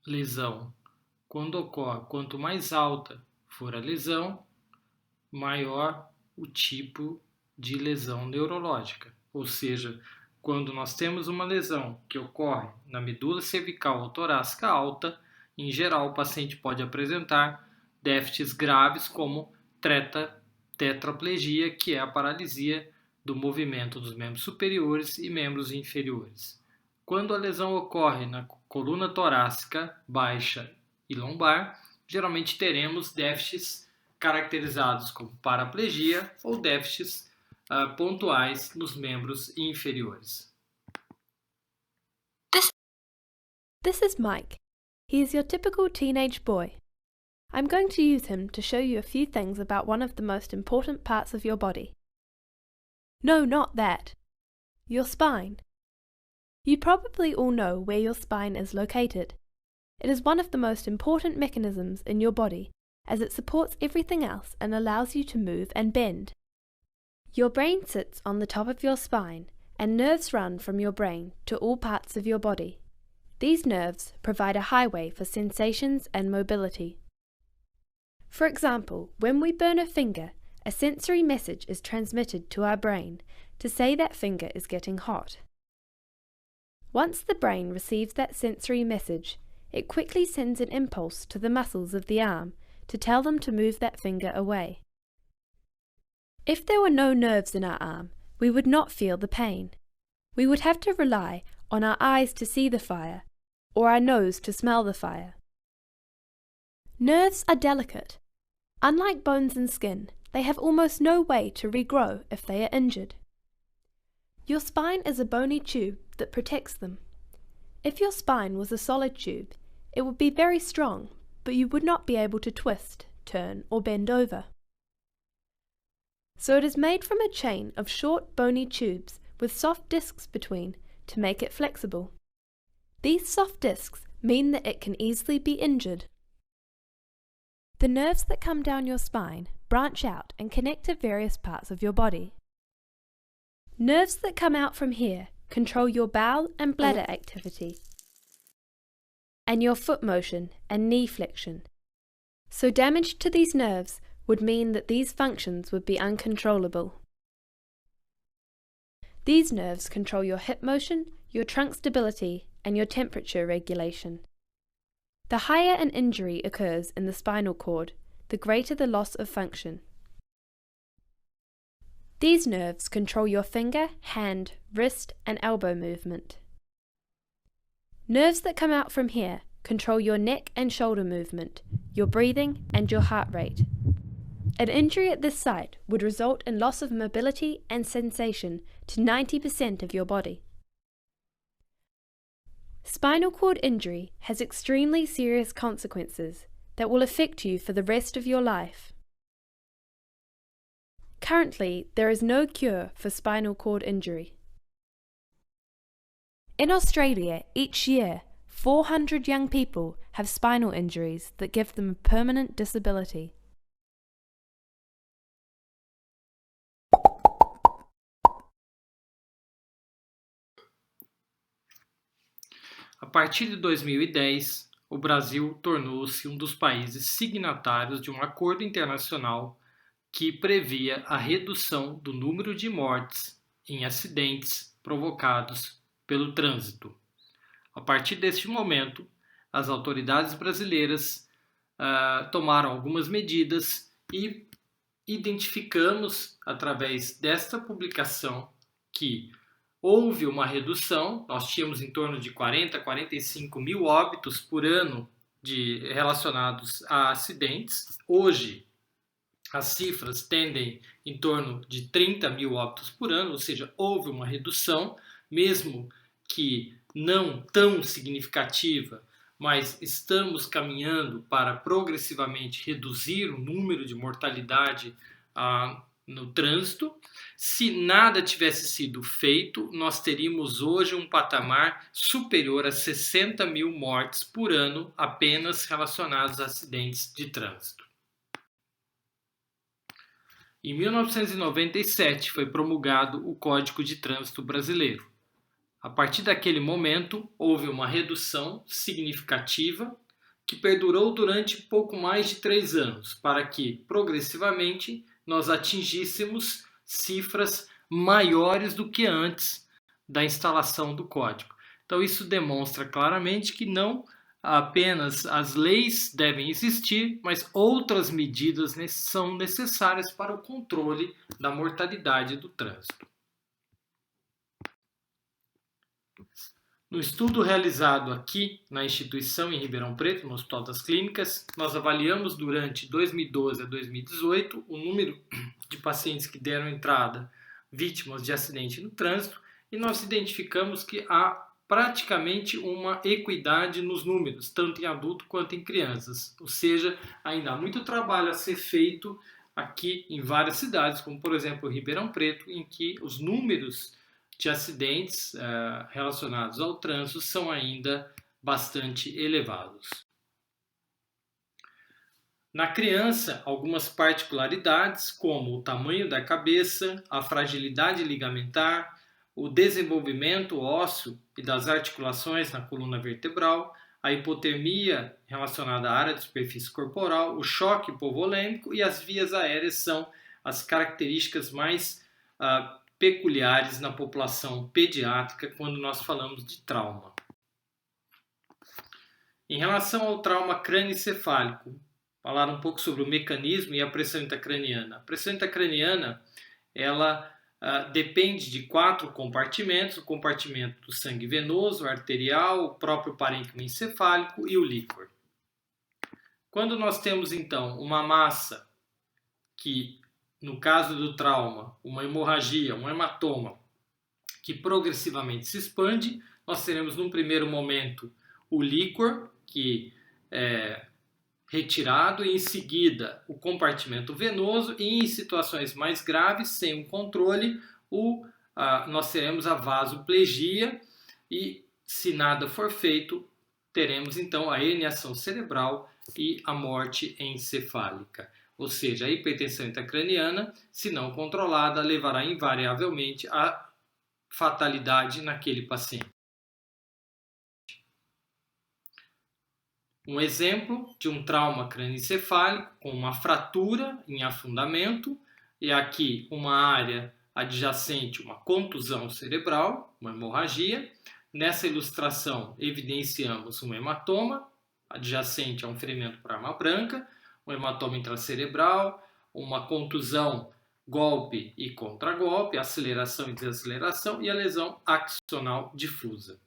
lesão, quando ocorre, quanto mais alta for a lesão, maior o tipo de lesão neurológica. Ou seja, quando nós temos uma lesão que ocorre na medula cervical ou torácica alta, em geral o paciente pode apresentar déficits graves como tetraplegia, que é a paralisia do movimento dos membros superiores e membros inferiores. Quando a lesão ocorre na coluna torácica baixa e lombar, geralmente teremos déficits caracterizados como paraplegia ou déficits pontuais nos membros inferiores. This is Mike. He is your typical teenage boy. I'm going to use him to show you a few things about one of the most important parts of your body. No, not that. Your spine. You probably all know where your spine is located. It is one of the most important mechanisms in your body, as it supports everything else and allows you to move and bend. Your brain sits on the top of your spine, and nerves run from your brain to all parts of your body. These nerves provide a highway for sensations and mobility. For example, when we burn a finger, a sensory message is transmitted to our brain to say that finger is getting hot. Once the brain receives that sensory message, it quickly sends an impulse to the muscles of the arm to tell them to move that finger away. If there were no nerves in our arm, we would not feel the pain. We would have to rely on our eyes to see the fire, or our nose to smell the fire. Nerves are delicate. Unlike bones and skin, they have almost no way to regrow if they are injured. Your spine is a bony tube that protects them. If your spine was a solid tube, it would be very strong, but you would not be able to twist, turn, or bend over. So it is made from a chain of short bony tubes with soft discs between to make it flexible. These soft discs mean that it can easily be injured. The nerves that come down your spine branch out and connect to various parts of your body. Nerves that come out from here control your bowel and bladder activity, and your foot motion and knee flexion. So damage to these nerves would mean that these functions would be uncontrollable. These nerves control your hip motion, your trunk stability, and your temperature regulation. The higher an injury occurs in the spinal cord, the greater the loss of function. These nerves control your finger, hand, wrist, and elbow movement. Nerves that come out from here control your neck and shoulder movement, your breathing, and your heart rate. An injury at this site would result in loss of mobility and sensation to 90% of your body. Spinal cord injury has extremely serious consequences that will affect you for the rest of your life. Currently, there is no cure for spinal cord injury. In Australia, each year, 400 young people have spinal injuries that give them a permanent disability. A partir de 2010, o Brasil tornou-se um dos países signatários de um acordo internacional que previa a redução do número de mortes em acidentes provocados pelo trânsito. A partir deste momento, as autoridades brasileiras tomaram algumas medidas e identificamos, através desta publicação, que houve uma redução. Nós tínhamos em torno de 40 a 45 mil óbitos por ano relacionados a acidentes. Hoje, as cifras tendem em torno de 30 mil óbitos por ano, ou seja, houve uma redução, mesmo que não tão significativa, mas estamos caminhando para progressivamente reduzir o número de mortalidade no trânsito. Se nada tivesse sido feito, nós teríamos hoje um patamar superior a 60 mil mortes por ano apenas relacionados a acidentes de trânsito. Em 1997 foi promulgado o Código de Trânsito Brasileiro. A partir daquele momento, houve uma redução significativa que perdurou durante pouco mais de 3 anos, para que, progressivamente, nós atingíssemos cifras maiores do que antes da instalação do código. Então, isso demonstra claramente que não apenas as leis devem existir, mas outras medidas são necessárias para o controle da mortalidade do trânsito. No estudo realizado aqui na instituição em Ribeirão Preto, no Hospital das Clínicas, nós avaliamos durante 2012 a 2018 o número de pacientes que deram entrada vítimas de acidente no trânsito e nós identificamos que há praticamente uma equidade nos números, tanto em adulto quanto em crianças. Ou seja, ainda há muito trabalho a ser feito aqui em várias cidades, como por exemplo Ribeirão Preto, em que os números de acidentes relacionados ao trânsito são ainda bastante elevados. Na criança, algumas particularidades, como o tamanho da cabeça, a fragilidade ligamentar, o desenvolvimento ósseo e das articulações na coluna vertebral, a hipotermia relacionada à área de superfície corporal, o choque hipovolêmico e as vias aéreas são as características mais peculiares na população pediátrica quando nós falamos de trauma. Em relação ao trauma crânioencefálico, falar um pouco sobre o mecanismo e a pressão intracraniana. A pressão intracraniana, ela depende de 4 compartimentos: o compartimento do sangue venoso, arterial, o próprio parênquima encefálico e o líquor. Quando nós temos então uma massa que, no caso do trauma, uma hemorragia, um hematoma, que progressivamente se expande, nós teremos num primeiro momento o líquor, que é retirado, e em seguida o compartimento venoso, e em situações mais graves, sem um controle, nós teremos a vasoplegia, e se nada for feito, teremos então a herniação cerebral e a morte encefálica. Ou seja, a hipertensão intracraniana, se não controlada, levará invariavelmente à fatalidade naquele paciente. Um exemplo de um trauma crânioencefálico com uma fratura em afundamento, e aqui uma área adjacente, uma contusão cerebral, uma hemorragia. Nessa ilustração evidenciamos um hematoma adjacente a um ferimento por arma branca, um hematoma intracerebral, uma contusão golpe e contragolpe, aceleração e desaceleração, e a lesão axonal difusa.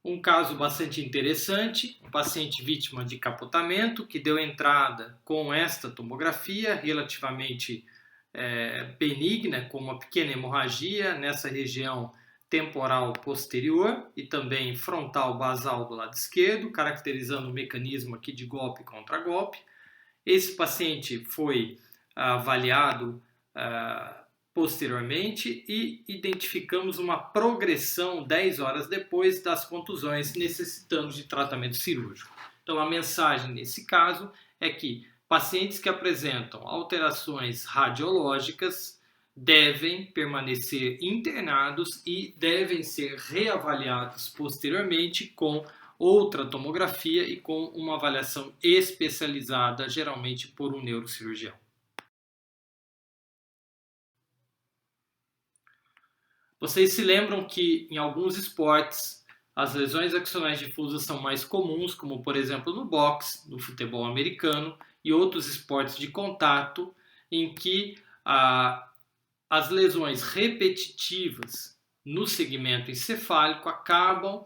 Um caso bastante interessante, um paciente vítima de capotamento que deu entrada com esta tomografia relativamente benigna, com uma pequena hemorragia nessa região temporal posterior e também frontal basal do lado esquerdo, caracterizando o mecanismo aqui de golpe contra golpe. Esse paciente foi avaliado posteriormente e identificamos uma progressão 10 horas depois das contusões, necessitando de tratamento cirúrgico. Então, a mensagem nesse caso é que pacientes que apresentam alterações radiológicas devem permanecer internados e devem ser reavaliados posteriormente com outra tomografia e com uma avaliação especializada, geralmente por um neurocirurgião. Vocês se lembram que em alguns esportes as lesões axonais difusas são mais comuns, como por exemplo no boxe, no futebol americano e outros esportes de contato, em que as lesões repetitivas no segmento encefálico acabam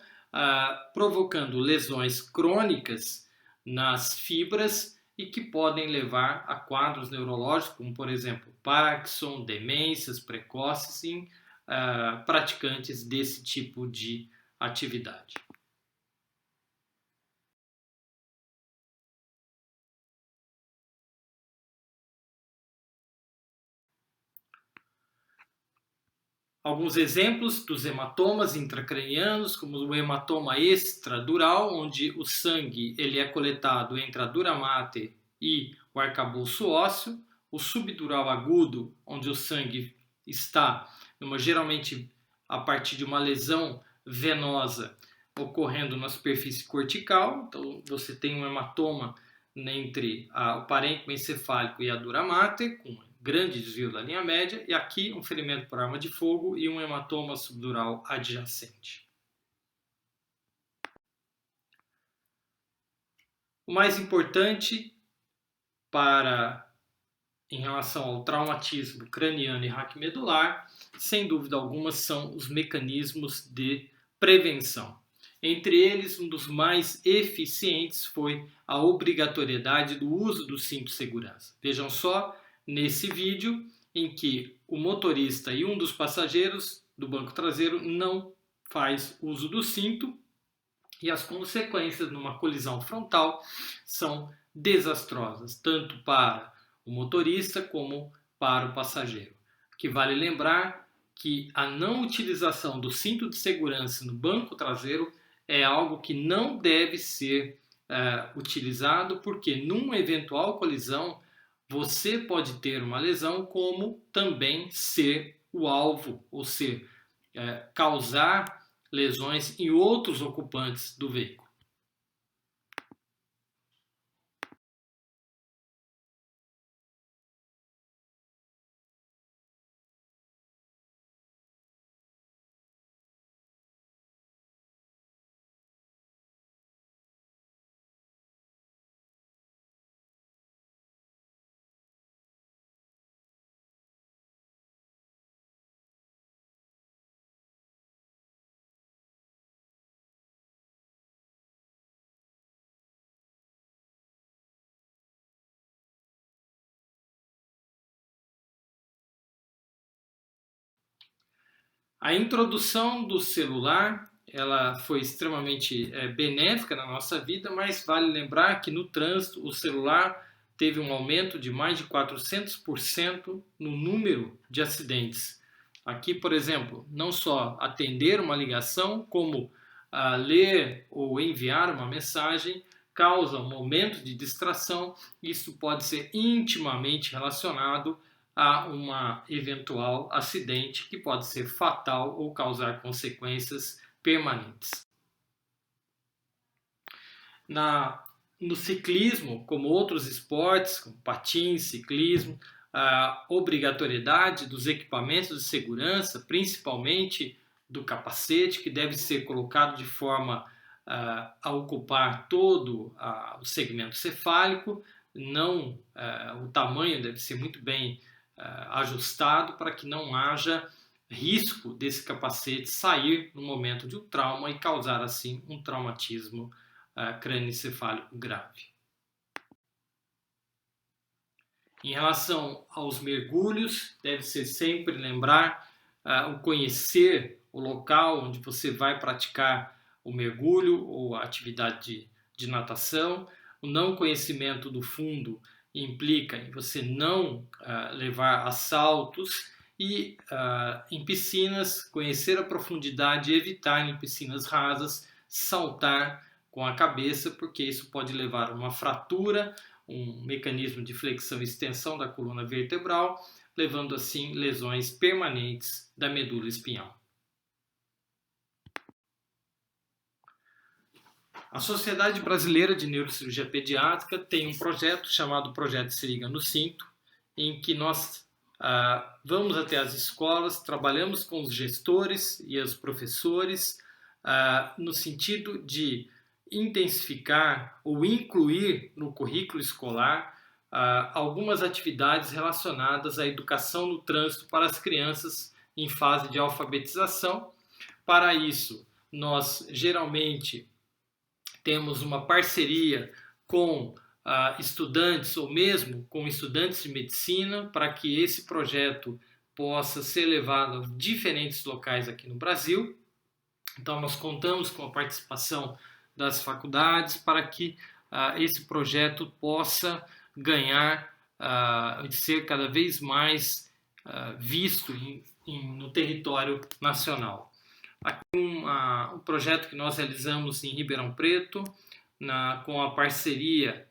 provocando lesões crônicas nas fibras e que podem levar a quadros neurológicos, como por exemplo Parkinson, demências precoces em praticantes desse tipo de atividade. Alguns exemplos dos hematomas intracranianos, como o hematoma extradural, onde o sangue ele é coletado entre a dura mater e o arcabouço ósseo, o subdural agudo, onde o sangue está geralmente a partir de uma lesão venosa ocorrendo na superfície cortical. Então você tem um hematoma entre o parênquima encefálico e a dura mater, com grande desvio da linha média, e aqui um ferimento por arma de fogo e um hematoma subdural adjacente. O mais importante em relação ao traumatismo craniano e raquimedular, sem dúvida alguma, são os mecanismos de prevenção. Entre eles, um dos mais eficientes foi a obrigatoriedade do uso do cinto de segurança. Vejam só nesse vídeo em que o motorista e um dos passageiros do banco traseiro não faz uso do cinto e as consequências numa colisão frontal são desastrosas, tanto para o motorista como para o passageiro. Que vale lembrar que a não utilização do cinto de segurança no banco traseiro é algo que não deve ser utilizado, porque numa eventual colisão você pode ter uma lesão, como também ser o alvo, ou causar lesões em outros ocupantes do veículo. A introdução do celular, ela foi extremamente benéfica na nossa vida, mas vale lembrar que no trânsito o celular teve um aumento de mais de 400% no número de acidentes. Aqui, por exemplo, não só atender uma ligação, como ler ou enviar uma mensagem causa um momento de distração. Isso pode ser intimamente relacionado a um eventual acidente que pode ser fatal ou causar consequências permanentes. No ciclismo, como outros esportes, como patins, ciclismo, a obrigatoriedade dos equipamentos de segurança, principalmente do capacete, que deve ser colocado de forma a ocupar todo o segmento cefálico, não o tamanho deve ser muito bem ajustado para que não haja risco desse capacete sair no momento de um trauma e causar assim um traumatismo crânioencefálico grave. Em relação aos mergulhos, deve-se sempre lembrar o conhecer o local onde você vai praticar o mergulho ou a atividade de natação. O não conhecimento do fundo implica em você não levar a saltos e em piscinas, conhecer a profundidade e evitar em piscinas rasas saltar com a cabeça, porque isso pode levar a uma fratura, um mecanismo de flexão e extensão da coluna vertebral, levando assim lesões permanentes da medula espinhal. A Sociedade Brasileira de Neurocirurgia Pediátrica tem um projeto chamado Projeto Se Liga no Cinto, em que nós vamos até as escolas, trabalhamos com os gestores e os professores no sentido de intensificar ou incluir no currículo escolar algumas atividades relacionadas à educação no trânsito para as crianças em fase de alfabetização. Para isso, nós geralmente temos uma parceria com estudantes ou mesmo com estudantes de medicina para que esse projeto possa ser levado a diferentes locais aqui no Brasil. Então, nós contamos com a participação das faculdades para que esse projeto possa ganhar e ser cada vez mais visto no território nacional. Aqui um projeto que nós realizamos em Ribeirão Preto, com a parceria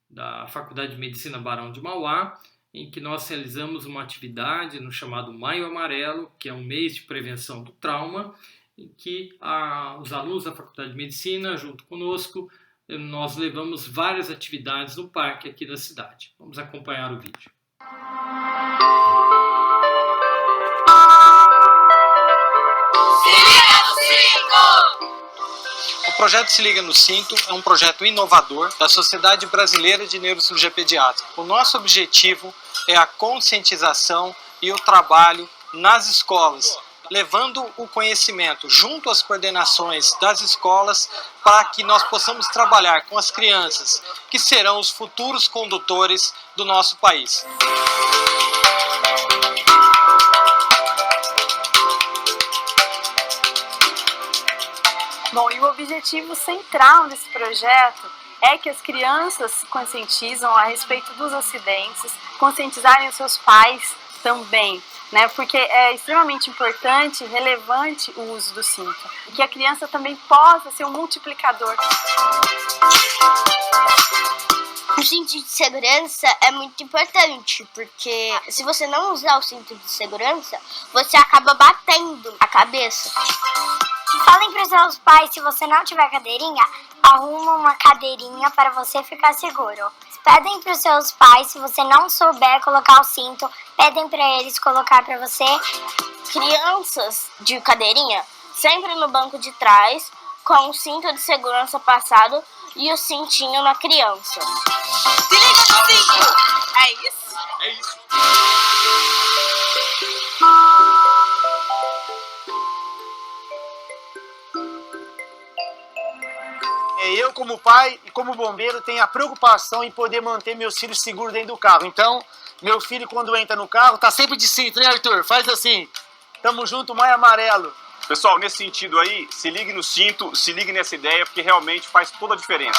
da Faculdade de Medicina Barão de Mauá, em que nós realizamos uma atividade no chamado Maio Amarelo, que é um mês de prevenção do trauma, em que os alunos da Faculdade de Medicina, junto conosco, nós levamos várias atividades no parque aqui da cidade. Vamos acompanhar o vídeo. O projeto Se Liga no Cinto é um projeto inovador da Sociedade Brasileira de Neurocirurgia Pediátrica. O nosso objetivo é a conscientização e o trabalho nas escolas, levando o conhecimento junto às coordenações das escolas para que nós possamos trabalhar com as crianças, que serão os futuros condutores do nosso país. Bom, e o objetivo central desse projeto é que as crianças se conscientizam a respeito dos acidentes, conscientizarem os seus pais também, né? Porque é extremamente importante e relevante o uso do cinto, e que a criança também possa ser um multiplicador. O cinto de segurança é muito importante, porque se você não usar o cinto de segurança, você acaba batendo a cabeça. Falem para os seus pais, se você não tiver cadeirinha, arruma uma cadeirinha para você ficar seguro. Pedem para os seus pais, se você não souber colocar o cinto, pedem para eles colocar para você. Crianças de cadeirinha, sempre no banco de trás, com o cinto de segurança passado e o cintinho na criança. Se liga no cinto! É isso? É isso. Eu, como pai e como bombeiro, tenho a preocupação em poder manter meus filhos seguros dentro do carro. Então, meu filho, quando entra no carro, tá sempre de cinto, né, Arthur? Faz assim. Tamo junto, Maio Amarelo. Pessoal, nesse sentido aí, se ligue no cinto, se ligue nessa ideia, porque realmente faz toda a diferença.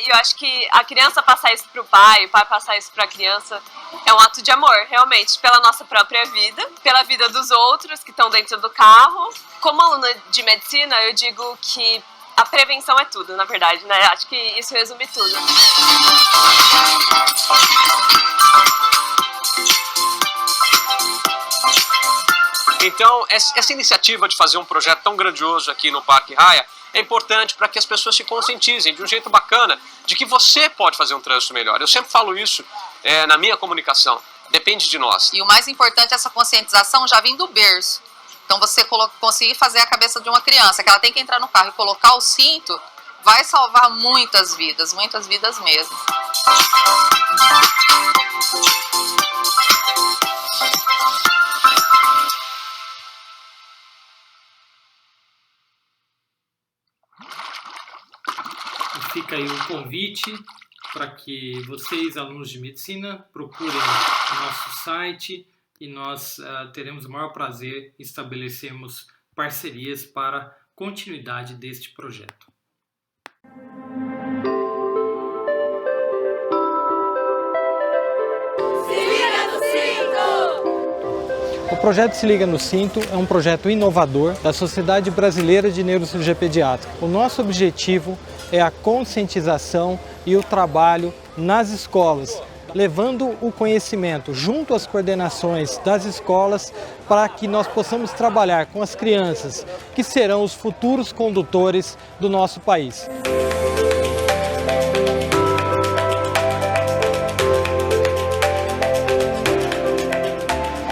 Eu acho que a criança passar isso pro pai, o pai passar isso pra criança, é um ato de amor, realmente, pela nossa própria vida, pela vida dos outros que estão dentro do carro. Como aluna de medicina, eu digo que a prevenção é tudo, na verdade, né? Acho que isso resume tudo. Então, essa iniciativa de fazer um projeto tão grandioso aqui no Parque Raia é importante para que as pessoas se conscientizem de um jeito bacana de que você pode fazer um trânsito melhor. Eu sempre falo isso na minha comunicação, depende de nós. E o mais importante é essa conscientização já vindo do berço. Então você conseguir fazer a cabeça de uma criança, que ela tem que entrar no carro e colocar o cinto, vai salvar muitas vidas mesmo. Fica aí um convite para que vocês, alunos de medicina, procurem o nosso site e nós teremos o maior prazer em estabelecermos parcerias para a continuidade deste projeto. O projeto Se Liga no Cinto é um projeto inovador da Sociedade Brasileira de Neurocirurgia Pediátrica. O nosso objetivo é a conscientização e o trabalho nas escolas, levando o conhecimento junto às coordenações das escolas para que nós possamos trabalhar com as crianças, que serão os futuros condutores do nosso país.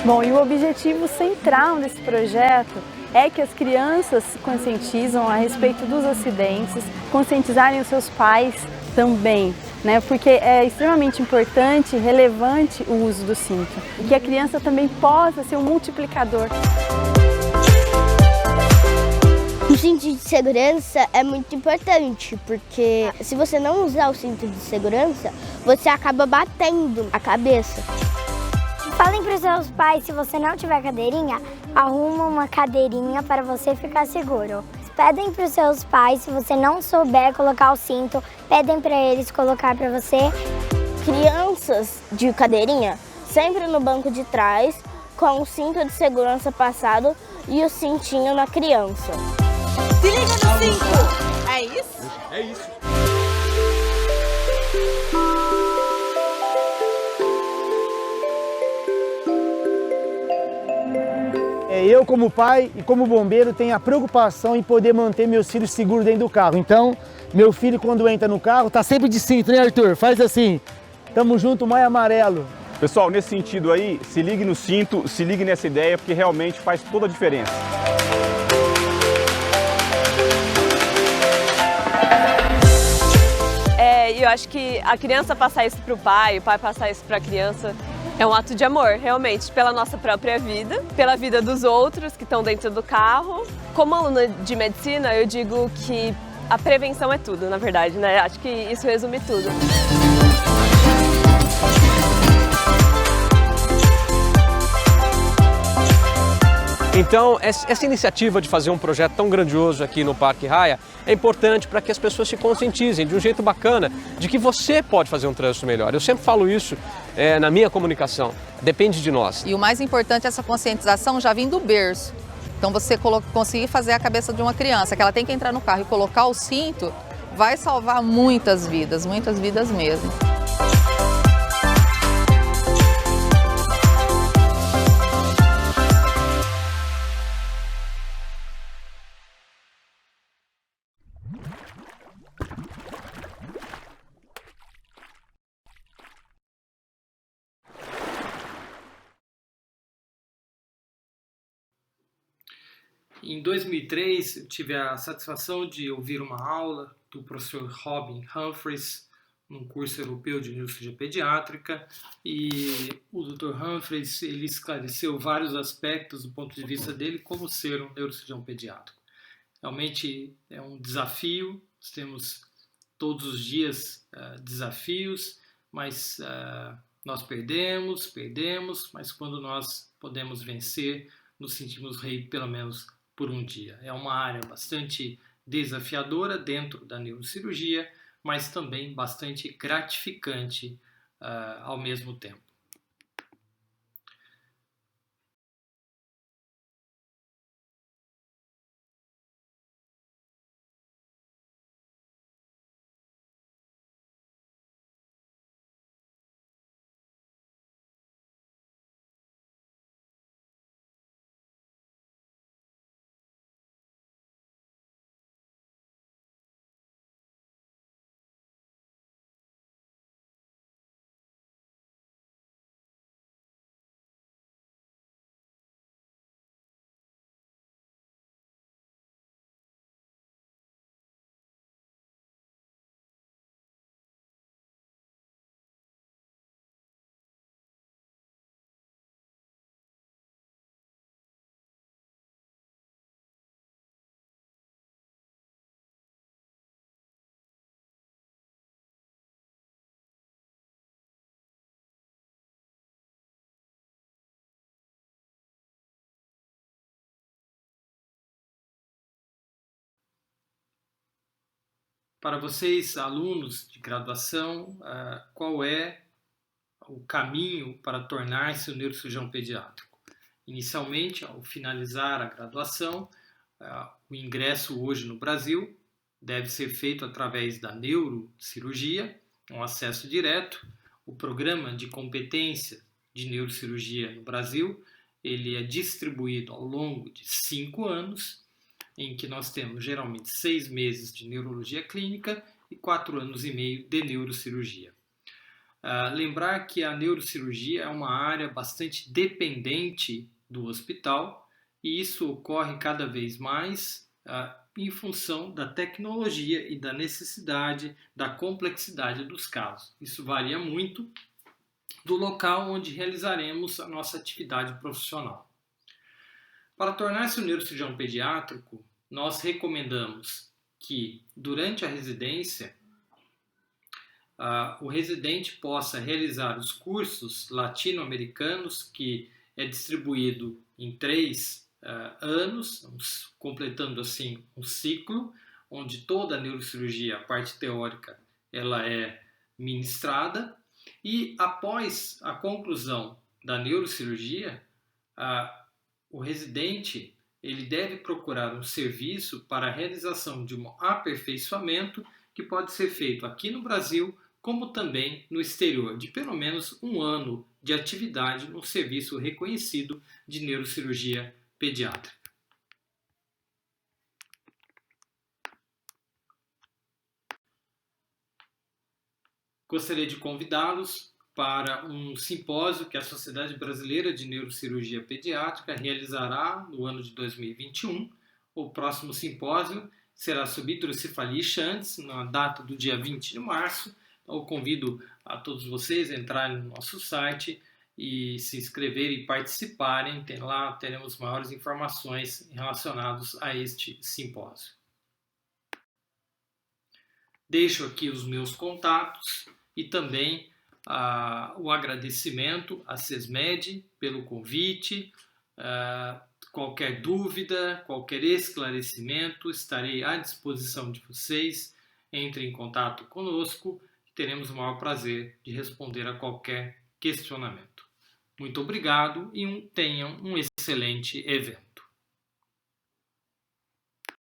Bom, e o objetivo central desse projeto é que as crianças se conscientizam a respeito dos acidentes, conscientizarem os seus pais também, né? Porque é extremamente importante, relevante o uso do cinto, e que a criança também possa ser um multiplicador. O cinto de segurança é muito importante, porque se você não usar o cinto de segurança, você acaba batendo a cabeça. Falem para os seus pais, se você não tiver cadeirinha, arruma uma cadeirinha para você ficar seguro. Pedem para os seus pais, se você não souber colocar o cinto, pedem para eles colocar para você. Crianças de cadeirinha, sempre no banco de trás, com o cinto de segurança passado e o cintinho na criança. Se liga no cinto! É isso? É isso. Eu, como pai e como bombeiro, tenho a preocupação em poder manter meus filhos seguros dentro do carro. Então, meu filho, quando entra no carro, tá sempre de cinto, né, Arthur? Faz assim. Tamo junto, Maio Amarelo. Pessoal, nesse sentido aí, se ligue no cinto, se ligue nessa ideia, porque realmente faz toda a diferença. Eu acho que a criança passar isso pro pai, o pai passar isso pra criança, é um ato de amor, realmente, pela nossa própria vida, pela vida dos outros que estão dentro do carro. Como aluna de medicina, eu digo que a prevenção é tudo, na verdade, né? Acho que isso resume tudo. Então, essa iniciativa de fazer um projeto tão grandioso aqui no Parque Raia é importante para que as pessoas se conscientizem de um jeito bacana de que você pode fazer um trânsito melhor. Eu sempre falo isso na minha comunicação, depende de nós. E o mais importante é essa conscientização já vindo do berço. Então você conseguir fazer a cabeça de uma criança, que ela tem que entrar no carro e colocar o cinto, vai salvar muitas vidas mesmo. Em 2003, eu tive a satisfação de ouvir uma aula do professor Robin Humphreys, num curso europeu de neurocirurgia pediátrica, e o Dr. Humphreys ele esclareceu vários aspectos do ponto de vista dele como ser um neurocirurgião pediátrico. Realmente é um desafio, nós temos todos os dias desafios, mas nós perdemos, mas quando nós podemos vencer, nos sentimos rei pelo menos por um dia. É uma área bastante desafiadora dentro da neurocirurgia, mas também bastante gratificante ao mesmo tempo. Para vocês, alunos de graduação, qual é o caminho para tornar-se um neurocirurgião pediátrico? Inicialmente, ao finalizar a graduação, o ingresso hoje no Brasil deve ser feito através da neurocirurgia, um acesso direto. O programa de competência de neurocirurgia no Brasil, ele é distribuído ao longo de 5 anos, em que nós temos geralmente 6 meses de neurologia clínica e 4 anos e meio de neurocirurgia. Lembrar que a neurocirurgia é uma área bastante dependente do hospital e isso ocorre cada vez mais em função da tecnologia e da necessidade, da complexidade dos casos. Isso varia muito do local onde realizaremos a nossa atividade profissional. Para tornar-se um neurocirurgião pediátrico, nós recomendamos que, durante a residência, o residente possa realizar os cursos latino-americanos, que é distribuído em 3 anos, completando assim um ciclo, onde toda a neurocirurgia, a parte teórica, ela é ministrada, e após a conclusão da neurocirurgia, o residente ele deve procurar um serviço para a realização de um aperfeiçoamento que pode ser feito aqui no Brasil, como também no exterior, de pelo menos 1 ano de atividade no serviço reconhecido de neurocirurgia pediátrica. Gostaria de convidá-los para um simpósio que a Sociedade Brasileira de Neurocirurgia Pediátrica realizará no ano de 2021. O próximo simpósio será sobre hidrocefalia e Shands, na data do dia 20 de março. Eu convido a todos vocês a entrarem no nosso site e se inscreverem e participarem. Lá teremos maiores informações relacionadas a este simpósio. Deixo aqui os meus contatos e também o agradecimento à SESMED pelo convite. Qualquer dúvida, qualquer esclarecimento, estarei à disposição de vocês. Entre em contato conosco e teremos o maior prazer de responder a qualquer questionamento. Muito obrigado e tenham um excelente evento.